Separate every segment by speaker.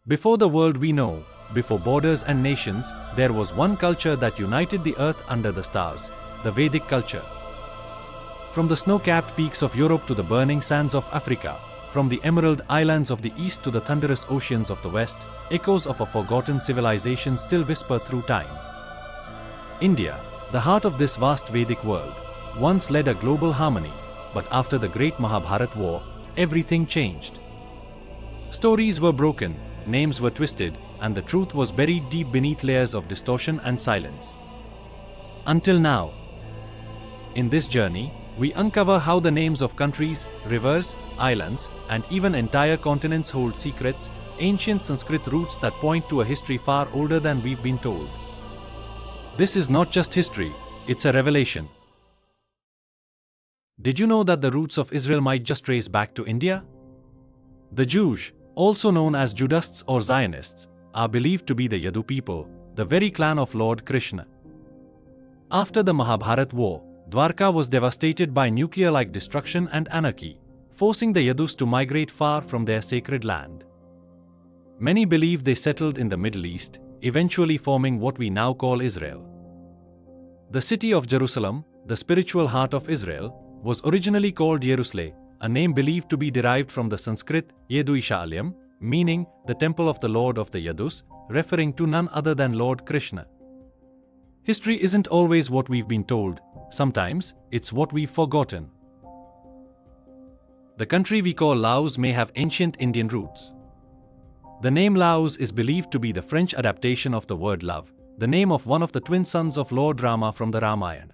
Speaker 1: Before the world we know, before borders and nations, there was one culture that united the earth under the stars, the Vedic culture. From the snow-capped peaks of Europe to the burning sands of Africa, from the emerald islands of the east to the thunderous oceans of the west, echoes of a forgotten civilization still whisper through time. India, the heart of this vast Vedic world, once led a global harmony, but after the great Mahabharat war, everything changed. Stories were broken, names were twisted, and the truth was buried deep beneath layers of distortion and silence. Until now. In this journey, we uncover how the names of countries, rivers, islands, and even entire continents hold secrets, ancient Sanskrit roots that point to a history far older than we've been told. This is not just history, it's a revelation. Did you know that the roots of Israel might just trace back to India? The Jews, also known as Judists or Zionists, are believed to be the Yadu people, the very clan of Lord Krishna. After the Mahabharat war, Dwarka was devastated by nuclear-like destruction and anarchy, forcing the Yadus to migrate far from their sacred land. Many believe they settled in the Middle East, eventually forming what we now call Israel. The city of Jerusalem, the spiritual heart of Israel, was originally called Yerusale, a name believed to be derived from the Sanskrit Yeduishalayam, meaning the temple of the Lord of the Yadus, referring to none other than Lord Krishna. History isn't always what we've been told, sometimes it's what we've forgotten. The country we call Laos may have ancient Indian roots. The name Laos is believed to be the French adaptation of the word love, the name of one of the twin sons of Lord Rama from the Ramayana.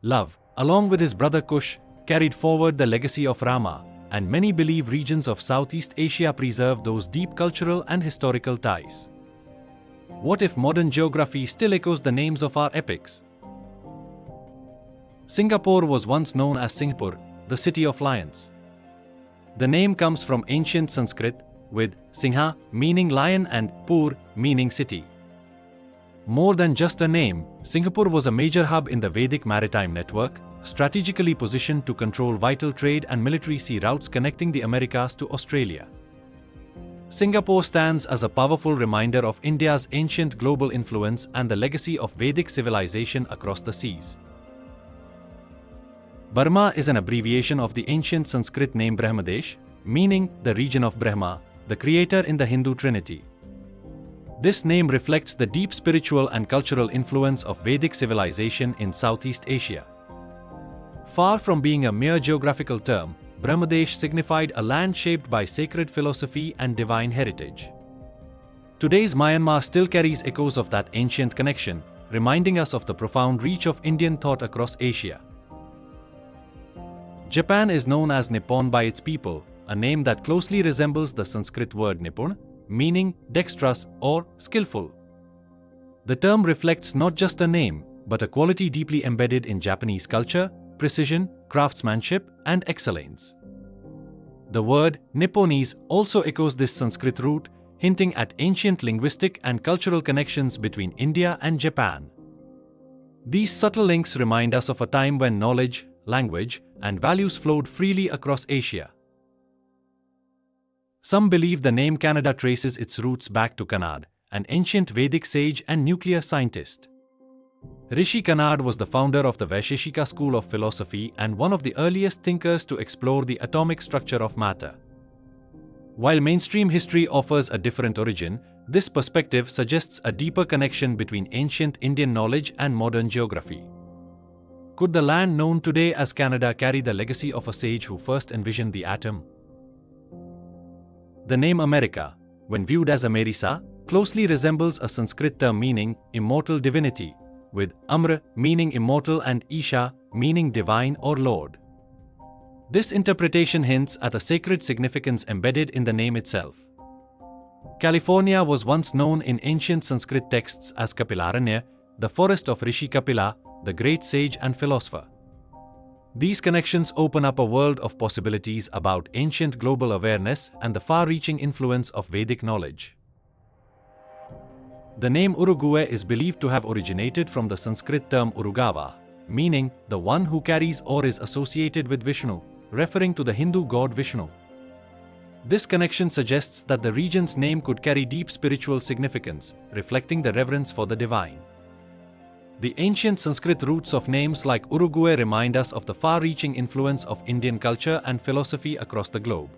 Speaker 1: Love, along with his brother Kush, carried forward the legacy of Rama, and many believe regions of Southeast Asia preserve those deep cultural and historical ties. What if modern geography still echoes the names of our epics? Singapore was once known as Singapore, the city of lions. The name comes from ancient Sanskrit, with Singha meaning lion and Pur meaning city. More than just a name, Singapore was a major hub in the Vedic maritime network, strategically positioned to control vital trade and military sea routes connecting the Americas to Australia. Singapore stands as a powerful reminder of India's ancient global influence and the legacy of Vedic civilization across the seas. Burma is an abbreviation of the ancient Sanskrit name Brahmadesh, meaning the region of Brahma, the creator in the Hindu Trinity. This name reflects the deep spiritual and cultural influence of Vedic civilization in Southeast Asia. Far from being a mere geographical term, Brahmadesh signified a land shaped by sacred philosophy and divine heritage. Today's Myanmar still carries echoes of that ancient connection, reminding us of the profound reach of Indian thought across Asia. Japan is known as Nippon by its people, a name that closely resembles the Sanskrit word Nipun, meaning dexterous or skillful. The term reflects not just a name, but a quality deeply embedded in Japanese culture, precision, craftsmanship, and excellence. The word Nipponese also echoes this Sanskrit root, hinting at ancient linguistic and cultural connections between India and Japan. These subtle links remind us of a time when knowledge, language, and values flowed freely across Asia. Some believe the name Canada traces its roots back to Kanad, an ancient Vedic sage and nuclear scientist. Rishi Kanad was the founder of the Vaisheshika school of philosophy and one of the earliest thinkers to explore the atomic structure of matter. While mainstream history offers a different origin, this perspective suggests a deeper connection between ancient Indian knowledge and modern geography. Could the land known today as Canada carry the legacy of a sage who first envisioned the atom? The name America, when viewed as Amerisa, closely resembles a Sanskrit term meaning immortal divinity, with Amr meaning immortal and Isha meaning divine or Lord. This interpretation hints at a sacred significance embedded in the name itself. California was once known in ancient Sanskrit texts as Kapilaranya, the forest of Rishi Kapila, the great sage and philosopher. These connections open up a world of possibilities about ancient global awareness and the far-reaching influence of Vedic knowledge. The name Uruguay is believed to have originated from the Sanskrit term Urugava, meaning the one who carries or is associated with Vishnu, referring to the Hindu god Vishnu. This connection suggests that the region's name could carry deep spiritual significance, reflecting the reverence for the divine. The ancient Sanskrit roots of names like Uruguay remind us of the far-reaching influence of Indian culture and philosophy across the globe.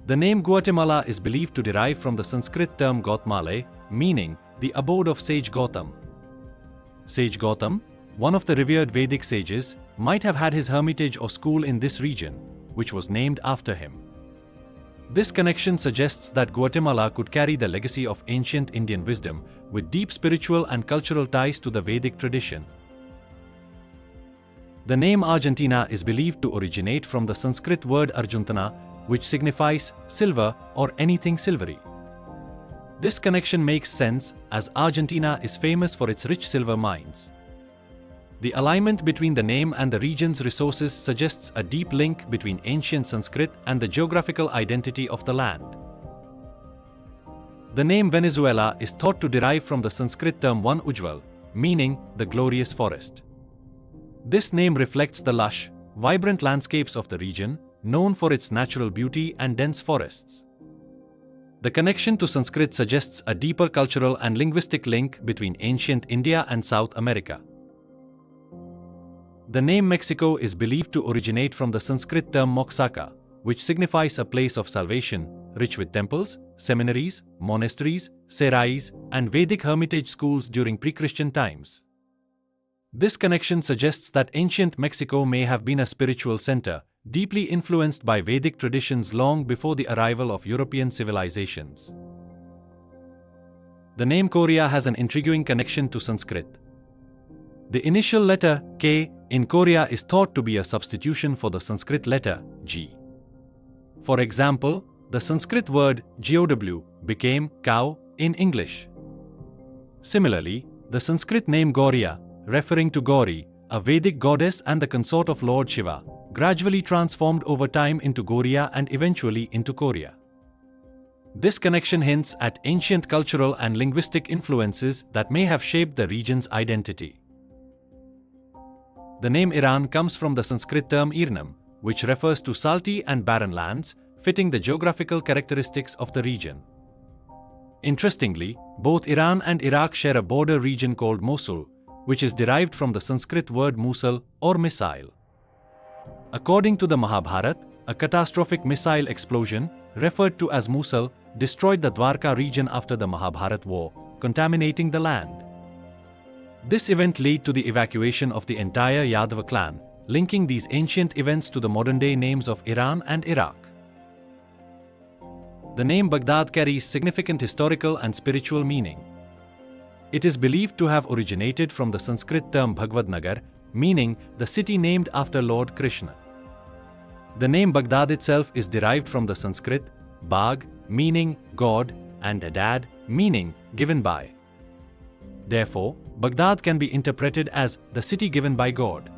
Speaker 1: The name Guatemala is believed to derive from the Sanskrit term Gautmale, meaning the abode of sage Gautam. Sage Gautam, one of the revered Vedic sages, might have had his hermitage or school in this region, which was named after him. This connection suggests that Guatemala could carry the legacy of ancient Indian wisdom, with deep spiritual and cultural ties to the Vedic tradition. The name Argentina is believed to originate from the Sanskrit word Arjuntana, which signifies silver or anything silvery. This connection makes sense, as Argentina is famous for its rich silver mines. The alignment between the name and the region's resources suggests a deep link between ancient Sanskrit and the geographical identity of the land. The name Venezuela is thought to derive from the Sanskrit term Van Ujjwal, meaning the glorious forest. This name reflects the lush, vibrant landscapes of the region, known for its natural beauty and dense forests. The connection to Sanskrit suggests a deeper cultural and linguistic link between ancient India and South America. The name Mexico is believed to originate from the Sanskrit term Moksaka, which signifies a place of salvation, rich with temples, seminaries, monasteries, serais, and Vedic hermitage schools during pre-Christian times. This connection suggests that ancient Mexico may have been a spiritual center, deeply influenced by Vedic traditions long before the arrival of European civilizations. The name Korea has an intriguing connection to Sanskrit. The initial letter K in Korea is thought to be a substitution for the Sanskrit letter G. For example, the Sanskrit word GOW became cow in English. Similarly, the Sanskrit name Gauriya, referring to Gauri, a Vedic goddess and the consort of Lord Shiva, gradually transformed over time into Goriya and eventually into Korea. This connection hints at ancient cultural and linguistic influences that may have shaped the region's identity. The name Iran comes from the Sanskrit term Irnam, which refers to salty and barren lands, fitting the geographical characteristics of the region. Interestingly, both Iran and Iraq share a border region called Mosul, which is derived from the Sanskrit word Musul or missile. According to the Mahabharata, a catastrophic missile explosion, referred to as Musul, destroyed the Dwarka region after the Mahabharata war, contaminating the land. This event led to the evacuation of the entire Yadava clan, linking these ancient events to the modern-day names of Iran and Iraq. The name Baghdad carries significant historical and spiritual meaning. It is believed to have originated from the Sanskrit term Bhagavad-nagar, meaning the city named after Lord Krishna. The name Baghdad itself is derived from the Sanskrit Bag, meaning God, and Adad, meaning given by. Therefore, Baghdad can be interpreted as the city given by God.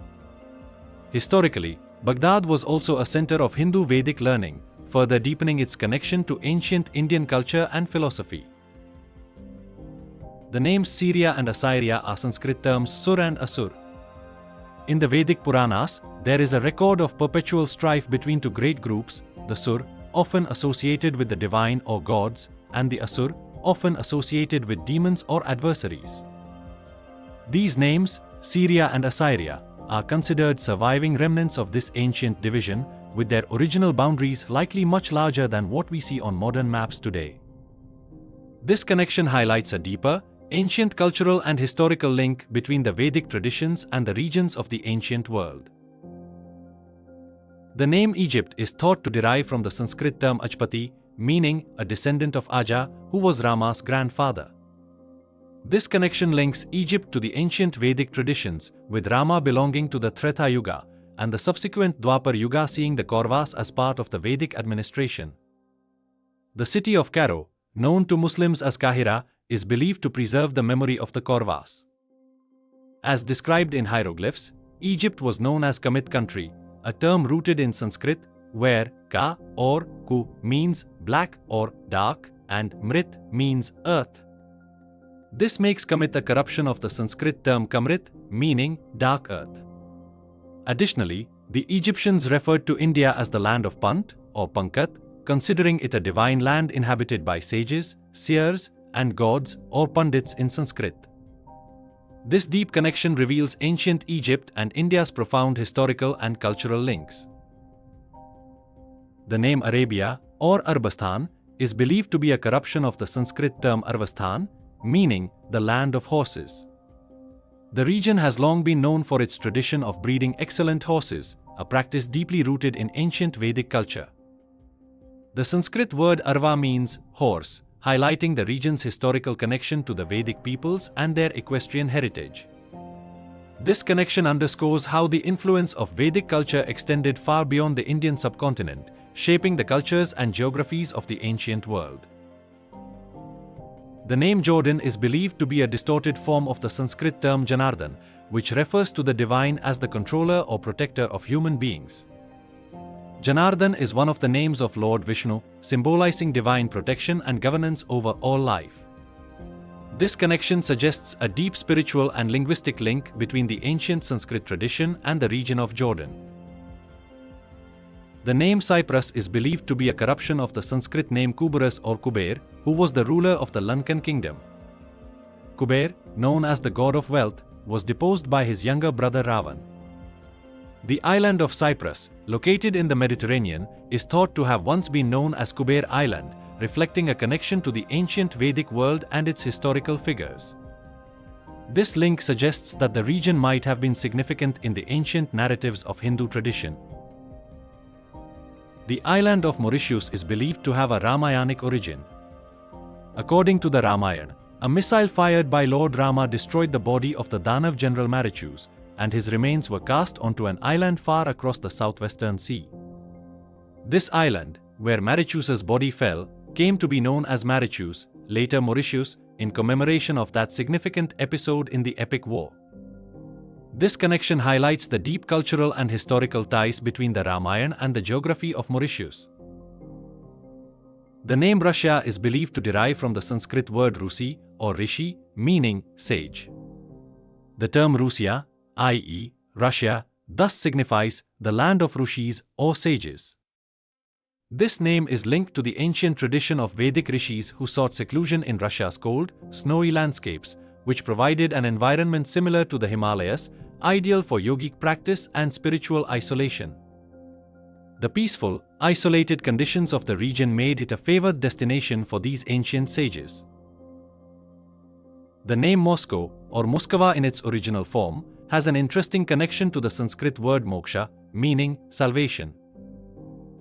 Speaker 1: Historically, Baghdad was also a center of Hindu Vedic learning, further deepening its connection to ancient Indian culture and philosophy. The names Syria and Assyria are Sanskrit terms Sur and Asur. In the Vedic Puranas, there is a record of perpetual strife between two great groups, the Sur, often associated with the divine or gods, and the Asur, often associated with demons or adversaries. These names, Syria and Assyria, are considered surviving remnants of this ancient division, with their original boundaries likely much larger than what we see on modern maps today. This connection highlights a deeper, ancient cultural and historical link between the Vedic traditions and the regions of the ancient world. The name Egypt is thought to derive from the Sanskrit term Ajpati, meaning a descendant of Aja, who was Rama's grandfather. This connection links Egypt to the ancient Vedic traditions, with Rama belonging to the Treta Yuga, and the subsequent Dwapar Yuga seeing the Kauravas as part of the Vedic administration. The city of Cairo, known to Muslims as Kahira, is believed to preserve the memory of the Kauravas. As described in hieroglyphs, Egypt was known as Kamit country, a term rooted in Sanskrit, where Ka or Ku means black or dark, and Mrit means earth. This makes Kamit a corruption of the Sanskrit term Kamrit, meaning dark earth. Additionally, the Egyptians referred to India as the land of Punt, or Pankat, considering it a divine land inhabited by sages, seers, and gods or Pandits in Sanskrit. This deep connection reveals ancient Egypt and India's profound historical and cultural links. The name Arabia or Arbastan is believed to be a corruption of the Sanskrit term Arvastan, meaning the land of horses. The region has long been known for its tradition of breeding excellent horses, a practice deeply rooted in ancient Vedic culture. The Sanskrit word Arva means horse, highlighting the region's historical connection to the Vedic peoples and their equestrian heritage. This connection underscores how the influence of Vedic culture extended far beyond the Indian subcontinent, shaping the cultures and geographies of the ancient world. The name Jordan is believed to be a distorted form of the Sanskrit term Janardhan, which refers to the divine as the controller or protector of human beings. Janardhan is one of the names of Lord Vishnu, symbolizing divine protection and governance over all life. This connection suggests a deep spiritual and linguistic link between the ancient Sanskrit tradition and the region of Jordan. The name Cyprus is believed to be a corruption of the Sanskrit name Kuberus or Kuber, who was the ruler of the Lankan kingdom. Kuber, known as the god of wealth, was deposed by his younger brother Ravan. The island of Cyprus, located in the Mediterranean, is thought to have once been known as Kuber Island, reflecting a connection to the ancient Vedic world and its historical figures. This link suggests that the region might have been significant in the ancient narratives of Hindu tradition. The island of Mauritius is believed to have a Ramayanic origin. According to the Ramayana, a missile fired by Lord Rama destroyed the body of the Danav general Mauritius, and his remains were cast onto an island far across the southwestern sea. This island, where Mauritius's body fell, came to be known as Mauritius, later Mauritius, in commemoration of that significant episode in the epic war. This connection highlights the deep cultural and historical ties between the Ramayana and the geography of Mauritius. The name Russia is believed to derive from the Sanskrit word Rusi or Rishi, meaning sage. The term Rusia, i.e., Russia, thus signifies the land of rishis or sages. This name is linked to the ancient tradition of Vedic rishis who sought seclusion in Russia's cold, snowy landscapes, which provided an environment similar to the Himalayas, ideal for yogic practice and spiritual isolation. The peaceful, isolated conditions of the region made it a favored destination for these ancient sages. The name Moscow, or Moskva in its original form, has an interesting connection to the Sanskrit word moksha, meaning salvation.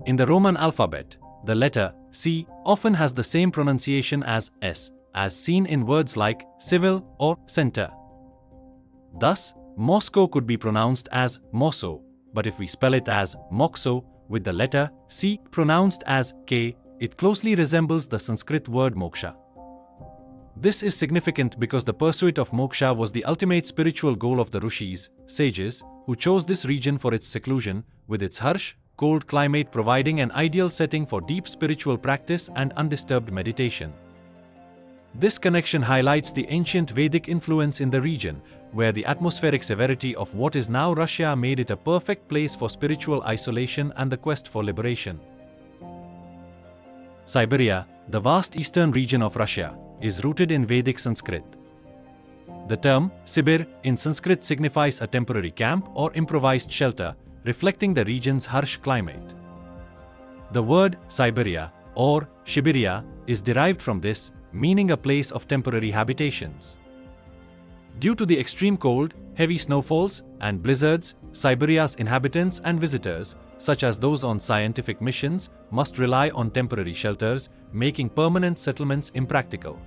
Speaker 1: In the Roman alphabet, the letter C often has the same pronunciation as S, as seen in words like civil or center. Thus, Moscow could be pronounced as Mosso, but if we spell it as Mokso with the letter C pronounced as K, it closely resembles the Sanskrit word moksha. This is significant because the pursuit of moksha was the ultimate spiritual goal of the rishis, sages, who chose this region for its seclusion, with its harsh, cold climate providing an ideal setting for deep spiritual practice and undisturbed meditation. This connection highlights the ancient Vedic influence in the region, where the atmospheric severity of what is now Russia made it a perfect place for spiritual isolation and the quest for liberation. Siberia, the vast eastern region of Russia, is rooted in Vedic Sanskrit. The term Sibir in Sanskrit signifies a temporary camp or improvised shelter, reflecting the region's harsh climate. The word Siberia or Siberia is derived from this, meaning a place of temporary habitations. Due to the extreme cold, heavy snowfalls, and blizzards, Siberia's inhabitants and visitors, such as those on scientific missions, must rely on temporary shelters, making permanent settlements impractical.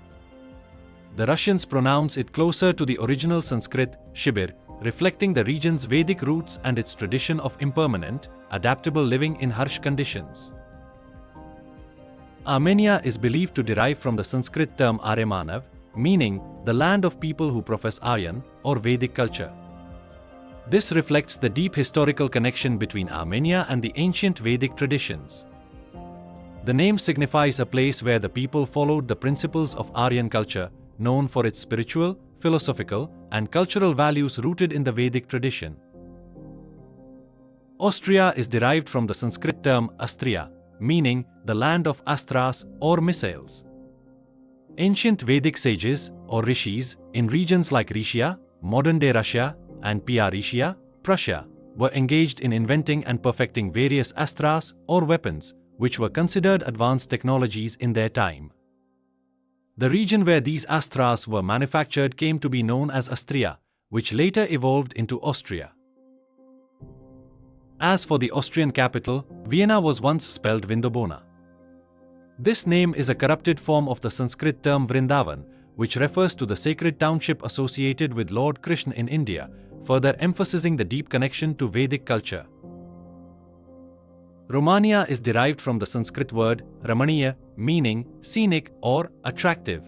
Speaker 1: The Russians pronounce it closer to the original Sanskrit Shibir, reflecting the region's Vedic roots and its tradition of impermanent, adaptable living in harsh conditions. Armenia is believed to derive from the Sanskrit term Aryamanav, meaning the land of people who profess Aryan or Vedic culture. This reflects the deep historical connection between Armenia and the ancient Vedic traditions. The name signifies a place where the people followed the principles of Aryan culture, known for its spiritual, philosophical, and cultural values rooted in the Vedic tradition. Austria is derived from the Sanskrit term Astria, meaning the land of astras or missiles. Ancient Vedic sages or rishis in regions like Rishia, modern-day Russia, and Rishia, Prussia, were engaged in inventing and perfecting various astras or weapons, which were considered advanced technologies in their time. The region where these astras were manufactured came to be known as Astria, which later evolved into Austria. As for the Austrian capital, Vienna was once spelled Vindobona. This name is a corrupted form of the Sanskrit term Vrindavan, which refers to the sacred township associated with Lord Krishna in India, further emphasizing the deep connection to Vedic culture. Romania is derived from the Sanskrit word Ramaniya, meaning scenic or attractive.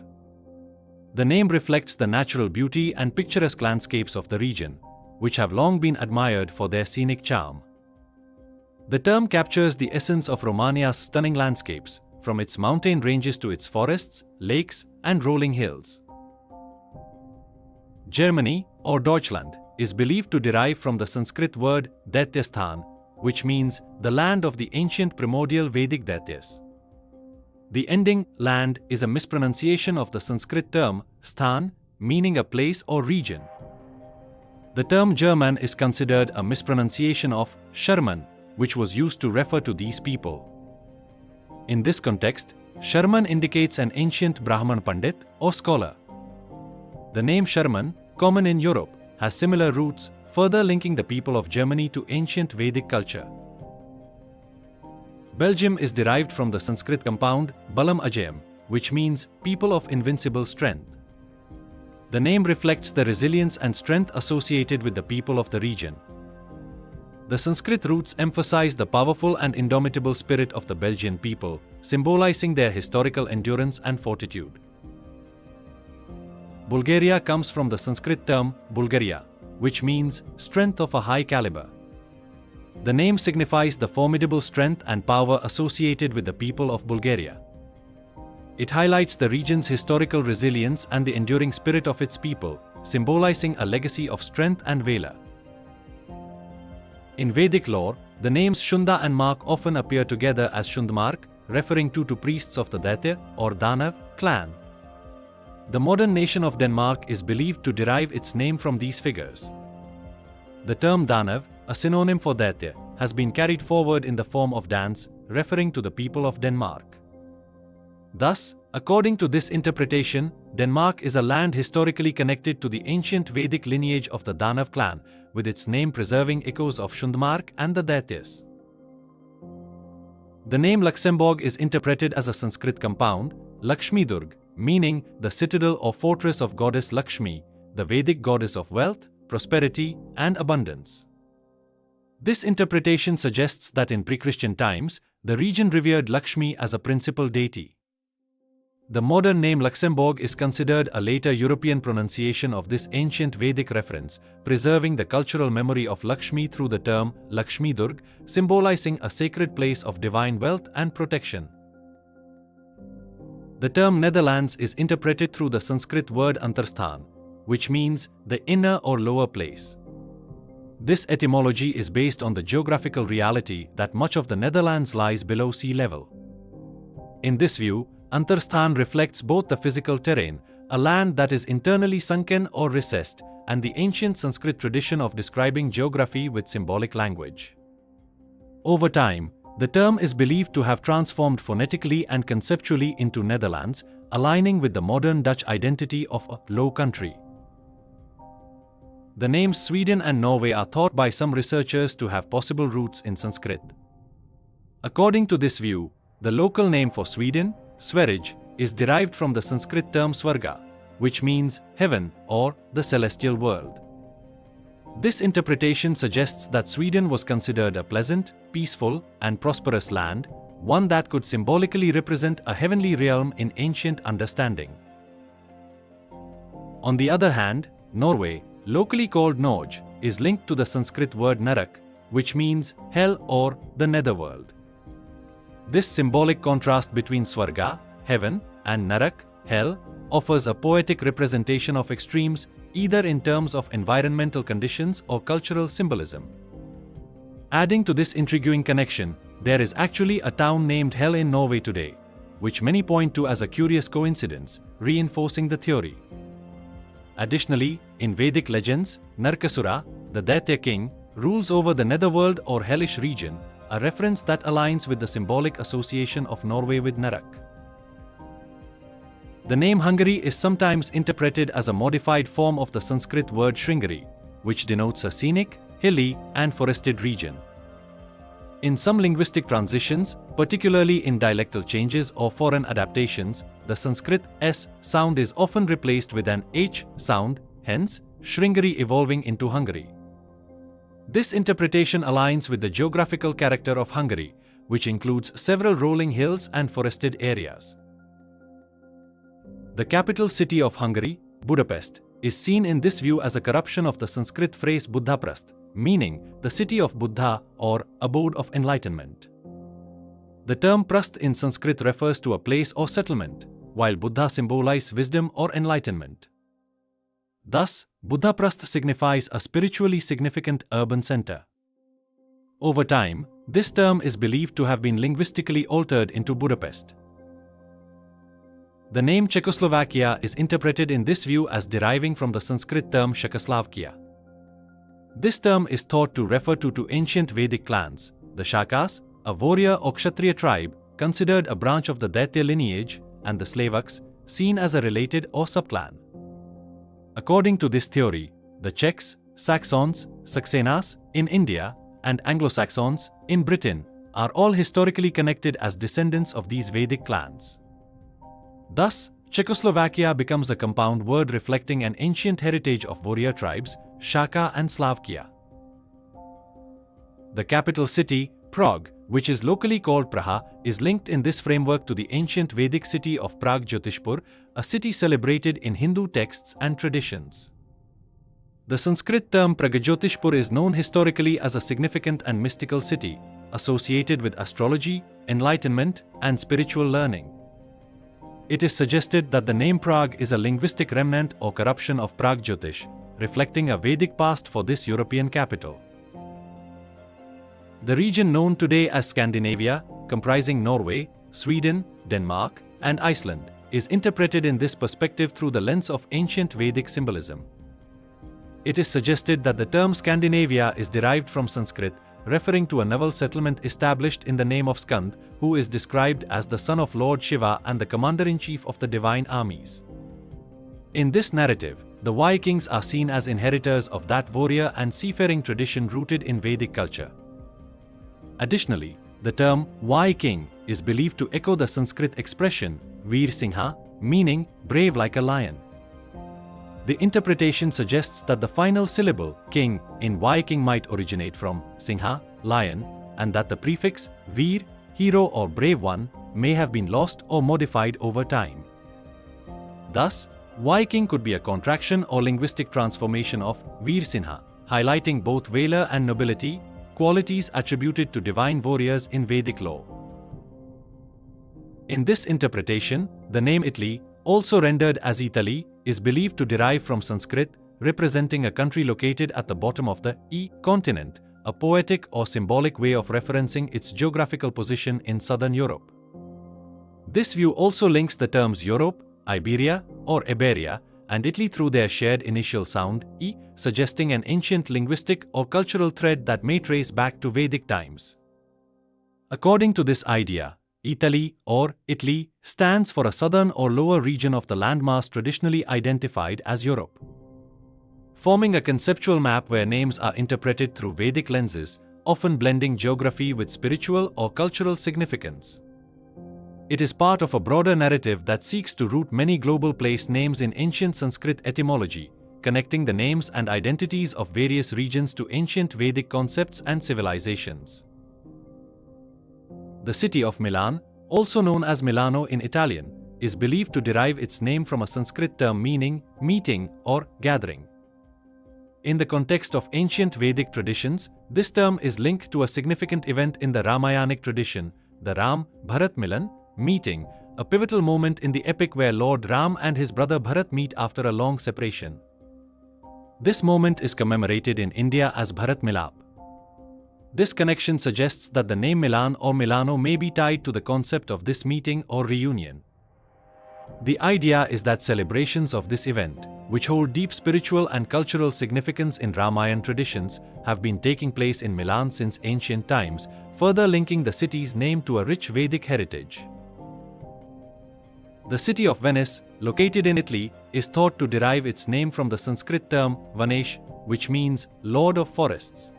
Speaker 1: The name reflects the natural beauty and picturesque landscapes of the region, which have long been admired for their scenic charm. The term captures the essence of Romania's stunning landscapes, from its mountain ranges to its forests, lakes, and rolling hills. Germany, or Deutschland, is believed to derive from the Sanskrit word Daityasthan, which means the land of the ancient primordial Vedic Daityas. The ending land is a mispronunciation of the Sanskrit term Sthan, meaning a place or region. The term German is considered a mispronunciation of Sherman, which was used to refer to these people. In this context, Sharman indicates an ancient Brahman Pandit or scholar. The name Sharman, common in Europe, has similar roots, further linking the people of Germany to ancient Vedic culture. Belgium is derived from the Sanskrit compound Balam Ajayam, which means people of invincible strength. The name reflects the resilience and strength associated with the people of the region. The Sanskrit roots emphasize the powerful and indomitable spirit of the Belgian people, symbolizing their historical endurance and fortitude. Bulgaria comes from the Sanskrit term Bulgaria, which means strength of a high caliber. The name signifies the formidable strength and power associated with the people of Bulgaria. It highlights the region's historical resilience and the enduring spirit of its people, symbolizing a legacy of strength and valor. In Vedic lore, the names Shunda and Mark often appear together as Shundmark, referring to priests of the Daitya or Danav clan. The modern nation of Denmark is believed to derive its name from these figures. The term Danav, a synonym for Daitya, has been carried forward in the form of dance, referring to the people of Denmark. Thus, according to this interpretation, Denmark is a land historically connected to the ancient Vedic lineage of the Danav clan, with its name preserving echoes of Shundmark and the Daityas. The name Luxembourg is interpreted as a Sanskrit compound, Lakshmidurg, meaning the citadel or fortress of goddess Lakshmi, the Vedic goddess of wealth, prosperity, and abundance. This interpretation suggests that in pre-Christian times, the region revered Lakshmi as a principal deity. The modern name Luxembourg is considered a later European pronunciation of this ancient Vedic reference, preserving the cultural memory of Lakshmi through the term Lakshmidurg, symbolizing a sacred place of divine wealth and protection. The term Netherlands is interpreted through the Sanskrit word Antarsthan, which means the inner or lower place. This etymology is based on the geographical reality that much of the Netherlands lies below sea level. In this view, Antarsthan reflects both the physical terrain, a land that is internally sunken or recessed, and the ancient Sanskrit tradition of describing geography with symbolic language. Over time, the term is believed to have transformed phonetically and conceptually into Netherlands, aligning with the modern Dutch identity of a Low Country. The names Sweden and Norway are thought by some researchers to have possible roots in Sanskrit. According to this view, the local name for Sweden, Sverige, is derived from the Sanskrit term Svarga, which means heaven or the celestial world. This interpretation suggests that Sweden was considered a pleasant, peaceful, and prosperous land, one that could symbolically represent a heavenly realm in ancient understanding. On the other hand, Norway, locally called Norge, is linked to the Sanskrit word Narak, which means hell or the netherworld. This symbolic contrast between Svarga, heaven, and Narak, hell, offers a poetic representation of extremes, either in terms of environmental conditions or cultural symbolism. Adding to this intriguing connection, there is actually a town named Hel in Norway today, which many point to as a curious coincidence, reinforcing the theory. Additionally, in Vedic legends, Narkasura, the Daitya king, rules over the netherworld or hellish region, a reference that aligns with the symbolic association of Norway with Narak. The name Hungary is sometimes interpreted as a modified form of the Sanskrit word Sringeri, which denotes a scenic, hilly, and forested region. In some linguistic transitions, particularly in dialectal changes or foreign adaptations, the Sanskrit S sound is often replaced with an H sound, hence, Sringeri evolving into Hungary. This interpretation aligns with the geographical character of Hungary, which includes several rolling hills and forested areas. The capital city of Hungary, Budapest, is seen in this view as a corruption of the Sanskrit phrase Buddhaprast, meaning the city of Buddha or abode of enlightenment. The term Prast in Sanskrit refers to a place or settlement, while Buddha symbolizes wisdom or enlightenment. Thus, Buddhaprast signifies a spiritually significant urban center. Over time, this term is believed to have been linguistically altered into Budapest. The name Czechoslovakia is interpreted in this view as deriving from the Sanskrit term Shakaslavkia. This term is thought to refer to ancient Vedic clans, the Shakas, a warrior or Kshatriya tribe, considered a branch of the Daitya lineage, and the Slavaks, seen as a related or subclan. According to this theory, the Czechs, Saxons, Saxenas in India, and Anglo-Saxons in Britain are all historically connected as descendants of these Vedic clans. Thus, Czechoslovakia becomes a compound word reflecting an ancient heritage of warrior tribes, Shaka and Slavkia. The capital city, Prague, which is locally called Praha, is linked in this framework to the ancient Vedic city of Prag-Jyotishpur, a city celebrated in Hindu texts and traditions. The Sanskrit term Pragajyotishpur is known historically as a significant and mystical city, associated with astrology, enlightenment, and spiritual learning. It is suggested that the name Prague is a linguistic remnant or corruption of Prag-Jyotish, reflecting a Vedic past for this European capital. The region known today as Scandinavia, comprising Norway, Sweden, Denmark, and Iceland, is interpreted in this perspective through the lens of ancient Vedic symbolism. It is suggested that the term Scandinavia is derived from Sanskrit, referring to a naval settlement established in the name of Skand, who is described as the son of Lord Shiva and the commander-in-chief of the divine armies. In this narrative, the Vikings are seen as inheritors of that warrior and seafaring tradition rooted in Vedic culture. Additionally, the term Viking is believed to echo the Sanskrit expression Veer Singha, meaning brave like a lion. The interpretation suggests that the final syllable, king, in Viking might originate from Singha, lion, and that the prefix Veer, hero or brave one, may have been lost or modified over time. Thus, Viking could be a contraction or linguistic transformation of Veer Sinha, highlighting both valor and nobility, qualities attributed to divine warriors in Vedic lore. In this interpretation, the name Italy, also rendered as Italy, is believed to derive from Sanskrit, representing a country located at the bottom of the continent, a poetic or symbolic way of referencing its geographical position in southern Europe. This view also links the terms Europe, Iberia, or Iberia, and Italy through their shared initial sound, E, suggesting an ancient linguistic or cultural thread that may trace back to Vedic times. According to this idea, Italy or Italy stands for a southern or lower region of the landmass traditionally identified as Europe. Forming a conceptual map where names are interpreted through Vedic lenses, often blending geography with spiritual or cultural significance. It is part of a broader narrative that seeks to root many global place names in ancient Sanskrit etymology, connecting the names and identities of various regions to ancient Vedic concepts and civilizations. The city of Milan, also known as Milano in Italian, is believed to derive its name from a Sanskrit term meaning meeting or gathering. In the context of ancient Vedic traditions, this term is linked to a significant event in the Ramayanic tradition, the Ram-Bharat Milan meeting, a pivotal moment in the epic where Lord Ram and his brother Bharat meet after a long separation. This moment is commemorated in India as Bharat Milap. This connection suggests that the name Milan or Milano may be tied to the concept of this meeting or reunion. The idea is that celebrations of this event, which hold deep spiritual and cultural significance in Ramayana traditions, have been taking place in Milan since ancient times, further linking the city's name to a rich Vedic heritage. The city of Venice, located in Italy, is thought to derive its name from the Sanskrit term Vanesh, which means Lord of Forests.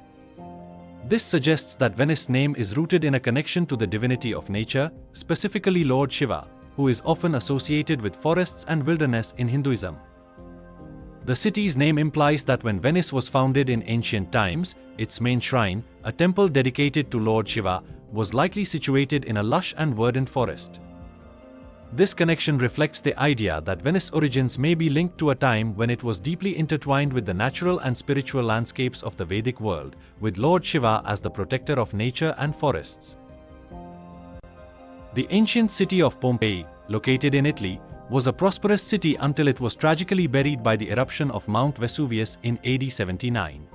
Speaker 1: This suggests that Venice's name is rooted in a connection to the divinity of nature, specifically Lord Shiva, who is often associated with forests and wilderness in Hinduism. The city's name implies that when Venice was founded in ancient times, its main shrine, a temple dedicated to Lord Shiva, was likely situated in a lush and verdant forest. This connection reflects the idea that Venice's origins may be linked to a time when it was deeply intertwined with the natural and spiritual landscapes of the Vedic world, with Lord Shiva as the protector of nature and forests. The ancient city of Pompeii, located in Italy, was a prosperous city until it was tragically buried by the eruption of Mount Vesuvius in AD 79.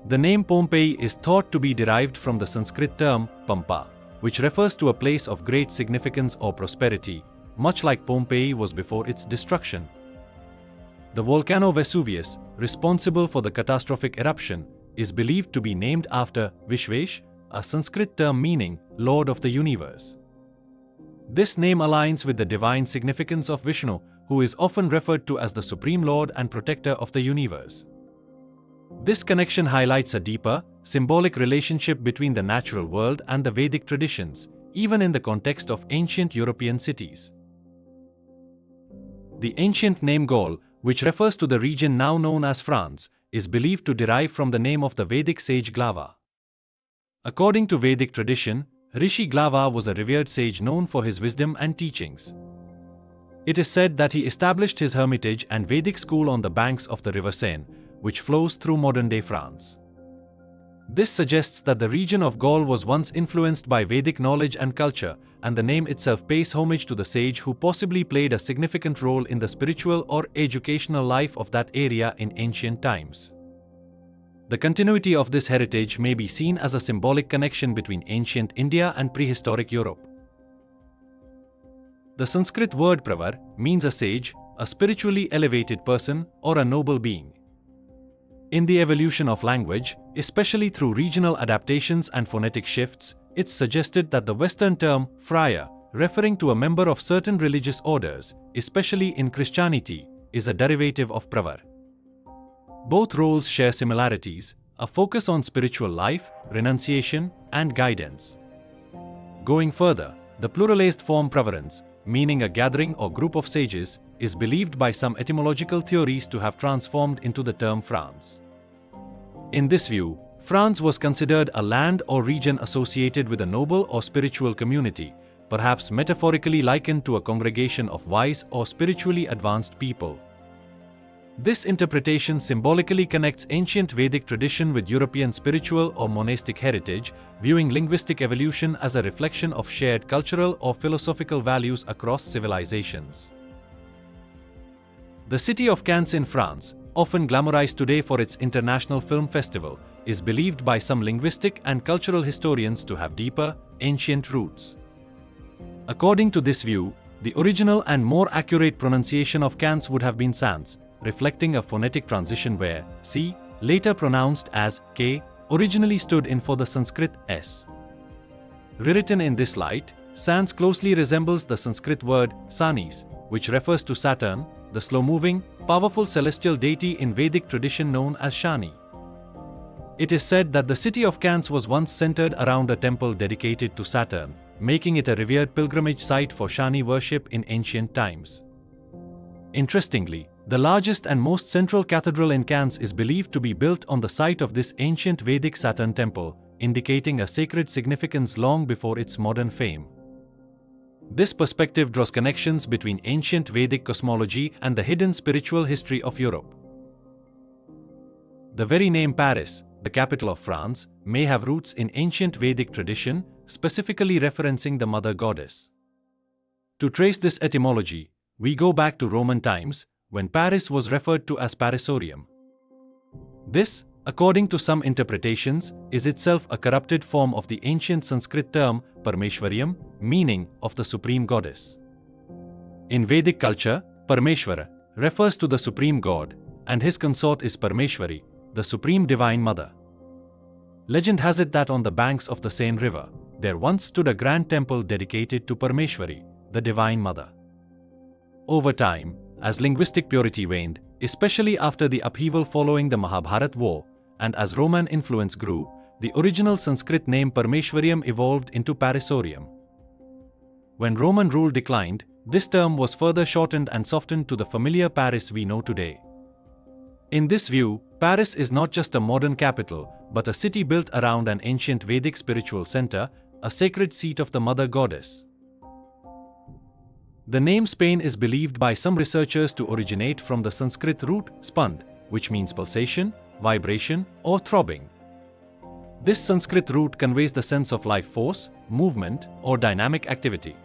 Speaker 1: The name Pompeii is thought to be derived from the Sanskrit term Pampa, which refers to a place of great significance or prosperity, much like Pompeii was before its destruction. The volcano Vesuvius, responsible for the catastrophic eruption, is believed to be named after Vishvesh, a Sanskrit term meaning Lord of the Universe. This name aligns with the divine significance of Vishnu, who is often referred to as the Supreme Lord and Protector of the universe. This connection highlights a deeper, symbolic relationship between the natural world and the Vedic traditions, even in the context of ancient European cities. The ancient name Gaul, which refers to the region now known as France, is believed to derive from the name of the Vedic sage Glava. According to Vedic tradition, Rishi Glava was a revered sage known for his wisdom and teachings. It is said that he established his hermitage and Vedic school on the banks of the river Seine, which flows through modern-day France. This suggests that the region of Gaul was once influenced by Vedic knowledge and culture, and the name itself pays homage to the sage who possibly played a significant role in the spiritual or educational life of that area in ancient times. The continuity of this heritage may be seen as a symbolic connection between ancient India and prehistoric Europe. The Sanskrit word pravar means a sage, a spiritually elevated person, or a noble being. In the evolution of language, especially through regional adaptations and phonetic shifts, it's suggested that the Western term friar, referring to a member of certain religious orders, especially in Christianity, is a derivative of pravar. Both roles share similarities, a focus on spiritual life, renunciation, and guidance. Going further, the pluralized form pravarans, meaning a gathering or group of sages, is believed by some etymological theories to have transformed into the term France. In this view, France was considered a land or region associated with a noble or spiritual community, perhaps metaphorically likened to a congregation of wise or spiritually advanced people. This interpretation symbolically connects ancient Vedic tradition with European spiritual or monastic heritage, viewing linguistic evolution as a reflection of shared cultural or philosophical values across civilizations. The city of Cannes in France, often glamorized today for its International Film Festival, is believed by some linguistic and cultural historians to have deeper, ancient roots. According to this view, the original and more accurate pronunciation of Cannes would have been Sans, reflecting a phonetic transition where C, later pronounced as K, originally stood in for the Sanskrit S. Rewritten in this light, Sans closely resembles the Sanskrit word Sanis, which refers to Saturn, the slow-moving, powerful celestial deity in Vedic tradition known as Shani. It is said that the city of Cannes was once centered around a temple dedicated to Saturn, making it a revered pilgrimage site for Shani worship in ancient times. Interestingly, the largest and most central cathedral in Cannes is believed to be built on the site of this ancient Vedic Saturn temple, indicating a sacred significance long before its modern fame. This perspective draws connections between ancient Vedic cosmology and the hidden spiritual history of Europe. The very name Paris, the capital of France, may have roots in ancient Vedic tradition, specifically referencing the mother goddess. To trace this etymology, we go back to Roman times, when Paris was referred to as Parisorium. This, according to some interpretations, is itself a corrupted form of the ancient Sanskrit term Parameshwariam, meaning of the supreme goddess. In Vedic culture, Parameshwara refers to the supreme god, and his consort is Parameshwari, the supreme divine mother. Legend has it that on the banks of the Seine River, there once stood a grand temple dedicated to Parameshwari, the divine mother. Over time, as linguistic purity waned, especially after the upheaval following the Mahabharat war, and as Roman influence grew, the original Sanskrit name Parameshwariam evolved into Parisorium. When Roman rule declined, this term was further shortened and softened to the familiar Paris we know today. In this view, Paris is not just a modern capital, but a city built around an ancient Vedic spiritual center, a sacred seat of the mother goddess. The name Spain is believed by some researchers to originate from the Sanskrit root spand, which means pulsation, vibration, or throbbing. This Sanskrit root conveys the sense of life force, movement, or dynamic activity.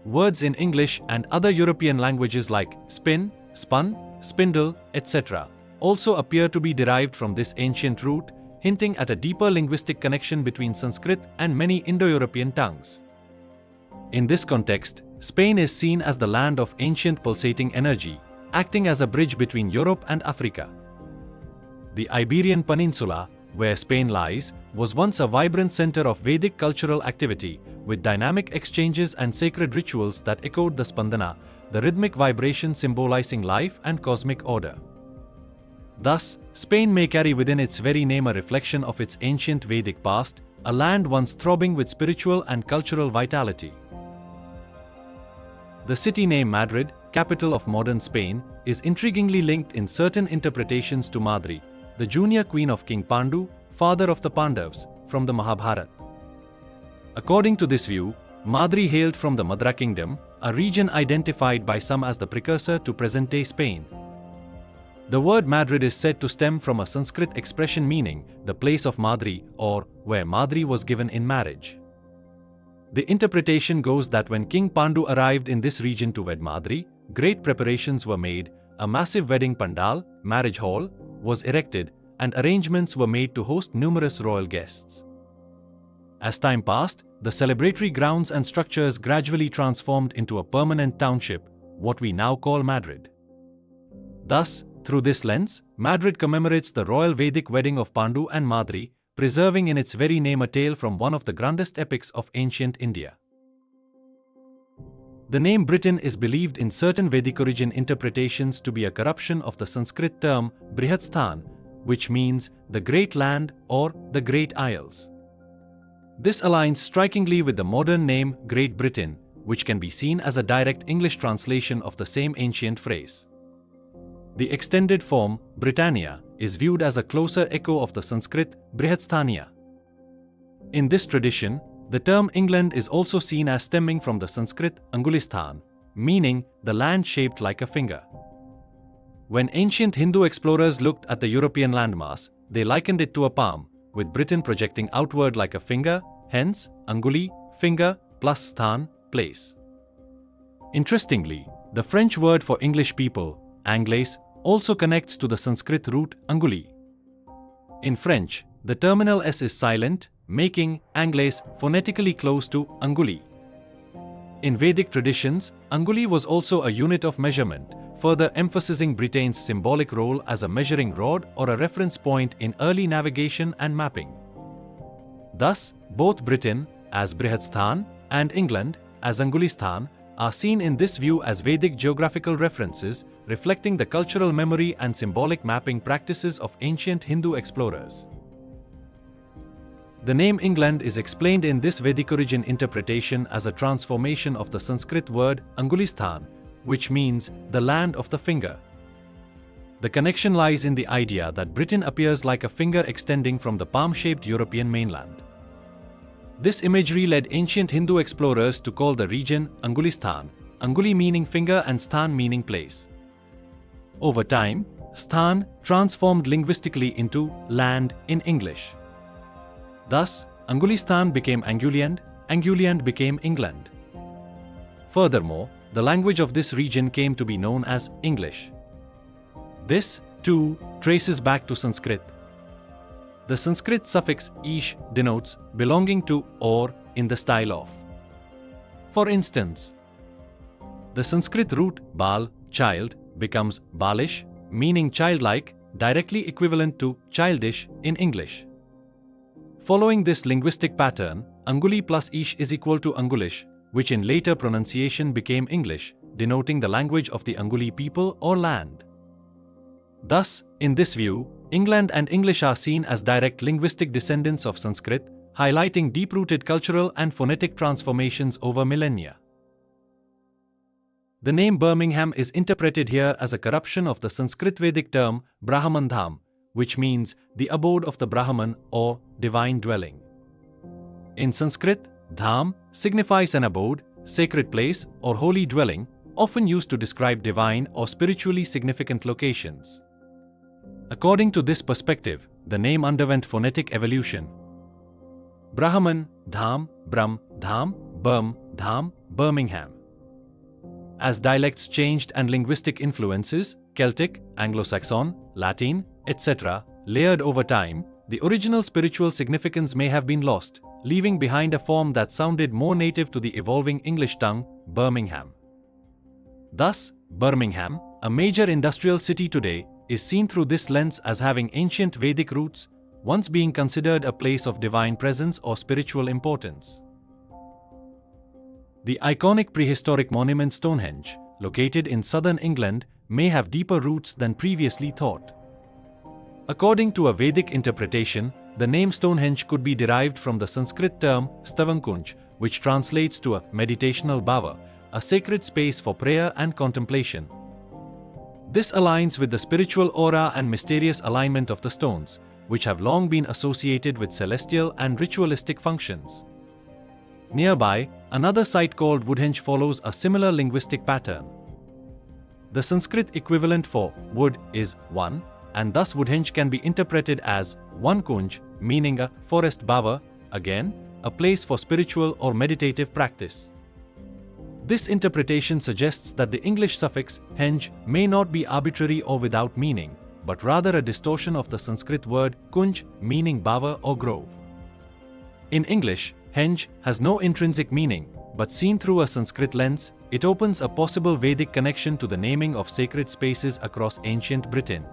Speaker 1: Words in English and other European languages like spin, spun, spindle, etc. also appear to be derived from this ancient root, hinting at a deeper linguistic connection between Sanskrit and many Indo-European tongues. In this context, Spain is seen as the land of ancient pulsating energy, acting as a bridge between Europe and Africa. The Iberian Peninsula, where Spain lies, was once a vibrant center of Vedic cultural activity, with dynamic exchanges and sacred rituals that echoed the spandana, the rhythmic vibration symbolizing life and cosmic order. Thus, Spain may carry within its very name a reflection of its ancient Vedic past, a land once throbbing with spiritual and cultural vitality. The city name Madrid, capital of modern Spain, is intriguingly linked in certain interpretations to Madri, the junior queen of King Pandu, father of the Pandavas, from the Mahabharata. According to this view, Madri hailed from the Madra kingdom, a region identified by some as the precursor to present-day Spain. The word Madrid is said to stem from a Sanskrit expression meaning the place of Madri, or where Madri was given in marriage. The interpretation goes that when King Pandu arrived in this region to wed Madri, great preparations were made, a massive wedding pandal, marriage hall, was erected, and arrangements were made to host numerous royal guests. As time passed, the celebratory grounds and structures gradually transformed into a permanent township, what we now call Madrid. Thus, through this lens, Madrid commemorates the royal Vedic wedding of Pandu and Madri, preserving in its very name a tale from one of the grandest epics of ancient India. The name Britain is believed in certain Vedic origin interpretations to be a corruption of the Sanskrit term Brihatstan, which means the Great Land or the Great Isles. This aligns strikingly with the modern name Great Britain, which can be seen as a direct English translation of the same ancient phrase. The extended form, Britannia, is viewed as a closer echo of the Sanskrit Brihatstania. In this tradition, the term England is also seen as stemming from the Sanskrit Angulistan, meaning the land shaped like a finger. When ancient Hindu explorers looked at the European landmass, they likened it to a palm, with Britain projecting outward like a finger, hence Anguli, finger, plus stan, place. Interestingly, the French word for English people, Anglais, also connects to the Sanskrit root Anguli. In French, the terminal S is silent, making Anglais phonetically close to Anguli. In Vedic traditions, Anguli was also a unit of measurement, further emphasizing Britain's symbolic role as a measuring rod or a reference point in early navigation and mapping. Thus, both Britain, as Brihatstan, and England, as Angulistan, are seen in this view as Vedic geographical references, reflecting the cultural memory and symbolic mapping practices of ancient Hindu explorers. The name England is explained in this Vedic origin interpretation as a transformation of the Sanskrit word Angulistan, which means the land of the finger. The connection lies in the idea that Britain appears like a finger extending from the palm-shaped European mainland. This imagery led ancient Hindu explorers to call the region Angulistan, Anguli meaning finger and Stan meaning place. Over time, Stan transformed linguistically into land in English. Thus, Angulistan became Anguliand, Anguliand became England. Furthermore, the language of this region came to be known as English. This, too, traces back to Sanskrit, The Sanskrit suffix ish denotes belonging to or in the style of. For instance, the Sanskrit root bal, child, becomes balish, meaning childlike, directly equivalent to childish in English. Following this linguistic pattern, Anguli plus ish is equal to Angulish, which in later pronunciation became English, denoting the language of the Anguli people or land. Thus, in this view, England and English are seen as direct linguistic descendants of Sanskrit, highlighting deep-rooted cultural and phonetic transformations over millennia. The name Birmingham is interpreted here as a corruption of the Sanskrit Vedic term Brahmandham, which means the abode of the Brahman or divine dwelling. In Sanskrit, dham signifies an abode, sacred place, or holy dwelling, often used to describe divine or spiritually significant locations. According to this perspective, the name underwent phonetic evolution. Brahman, Dham, Brahm, Dham, Birm, Dham, Birmingham. As dialects changed and linguistic influences, Celtic, Anglo-Saxon, Latin, etc., layered over time, the original spiritual significance may have been lost, leaving behind a form that sounded more native to the evolving English tongue, Birmingham. Thus, Birmingham, a major industrial city today, is seen through this lens as having ancient Vedic roots, once being considered a place of divine presence or spiritual importance. The iconic prehistoric monument Stonehenge, located in southern England, may have deeper roots than previously thought. According to a Vedic interpretation, the name Stonehenge could be derived from the Sanskrit term Stavankunj, which translates to a meditational bhava, a sacred space for prayer and contemplation. This aligns with the spiritual aura and mysterious alignment of the stones, which have long been associated with celestial and ritualistic functions. Nearby, another site called Woodhenge follows a similar linguistic pattern. The Sanskrit equivalent for wood is one, and thus Woodhenge can be interpreted as one kunj, meaning a forest bhava, again, a place for spiritual or meditative practice. This interpretation suggests that the English suffix henge may not be arbitrary or without meaning, but rather a distortion of the Sanskrit word kunj, meaning bhava or grove. In English, henge has no intrinsic meaning, but seen through a Sanskrit lens, it opens a possible Vedic connection to the naming of sacred spaces across ancient Britain.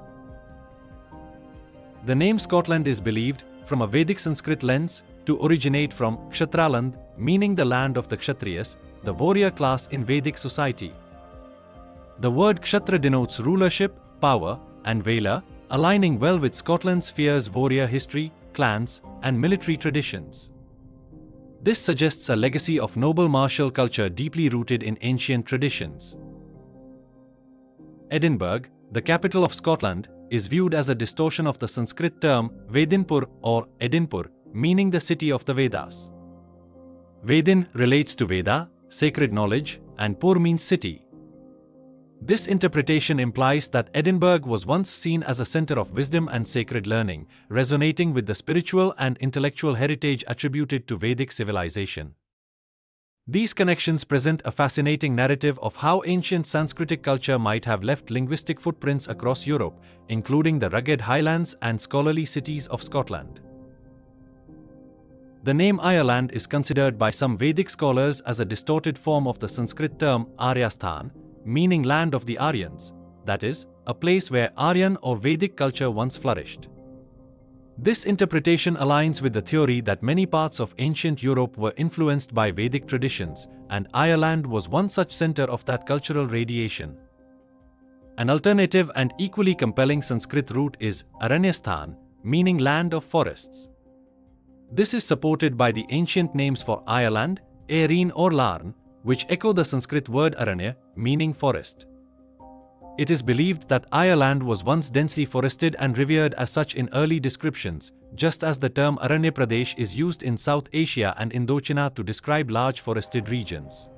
Speaker 1: The name Scotland is believed, from a Vedic Sanskrit lens, to originate from Kshatraland, meaning the land of the Kshatriyas, the warrior class in Vedic society. The word Kshatra denotes rulership, power, and Vela, aligning well with Scotland's fierce warrior history, clans, and military traditions. This suggests a legacy of noble martial culture deeply rooted in ancient traditions. Edinburgh, the capital of Scotland, is viewed as a distortion of the Sanskrit term Vedinpur or Edinpur, meaning the city of the Vedas. Vedin relates to Veda, sacred knowledge, and Pur means city. This interpretation implies that Edinburgh was once seen as a center of wisdom and sacred learning, resonating with the spiritual and intellectual heritage attributed to Vedic civilization. These connections present a fascinating narrative of how ancient Sanskritic culture might have left linguistic footprints across Europe, including the rugged highlands and scholarly cities of Scotland. The name Ireland is considered by some Vedic scholars as a distorted form of the Sanskrit term Aryastan, meaning land of the Aryans, that is, a place where Aryan or Vedic culture once flourished. This interpretation aligns with the theory that many parts of ancient Europe were influenced by Vedic traditions, and Ireland was one such center of that cultural radiation. An alternative and equally compelling Sanskrit root is Aranyastan, meaning land of forests. This is supported by the ancient names for Ireland, Erin or Larn, which echo the Sanskrit word Aranya, meaning forest. It is believed that Ireland was once densely forested and revered as such in early descriptions, just as the term Aranya Pradesh is used in South Asia and Indochina to describe large forested regions.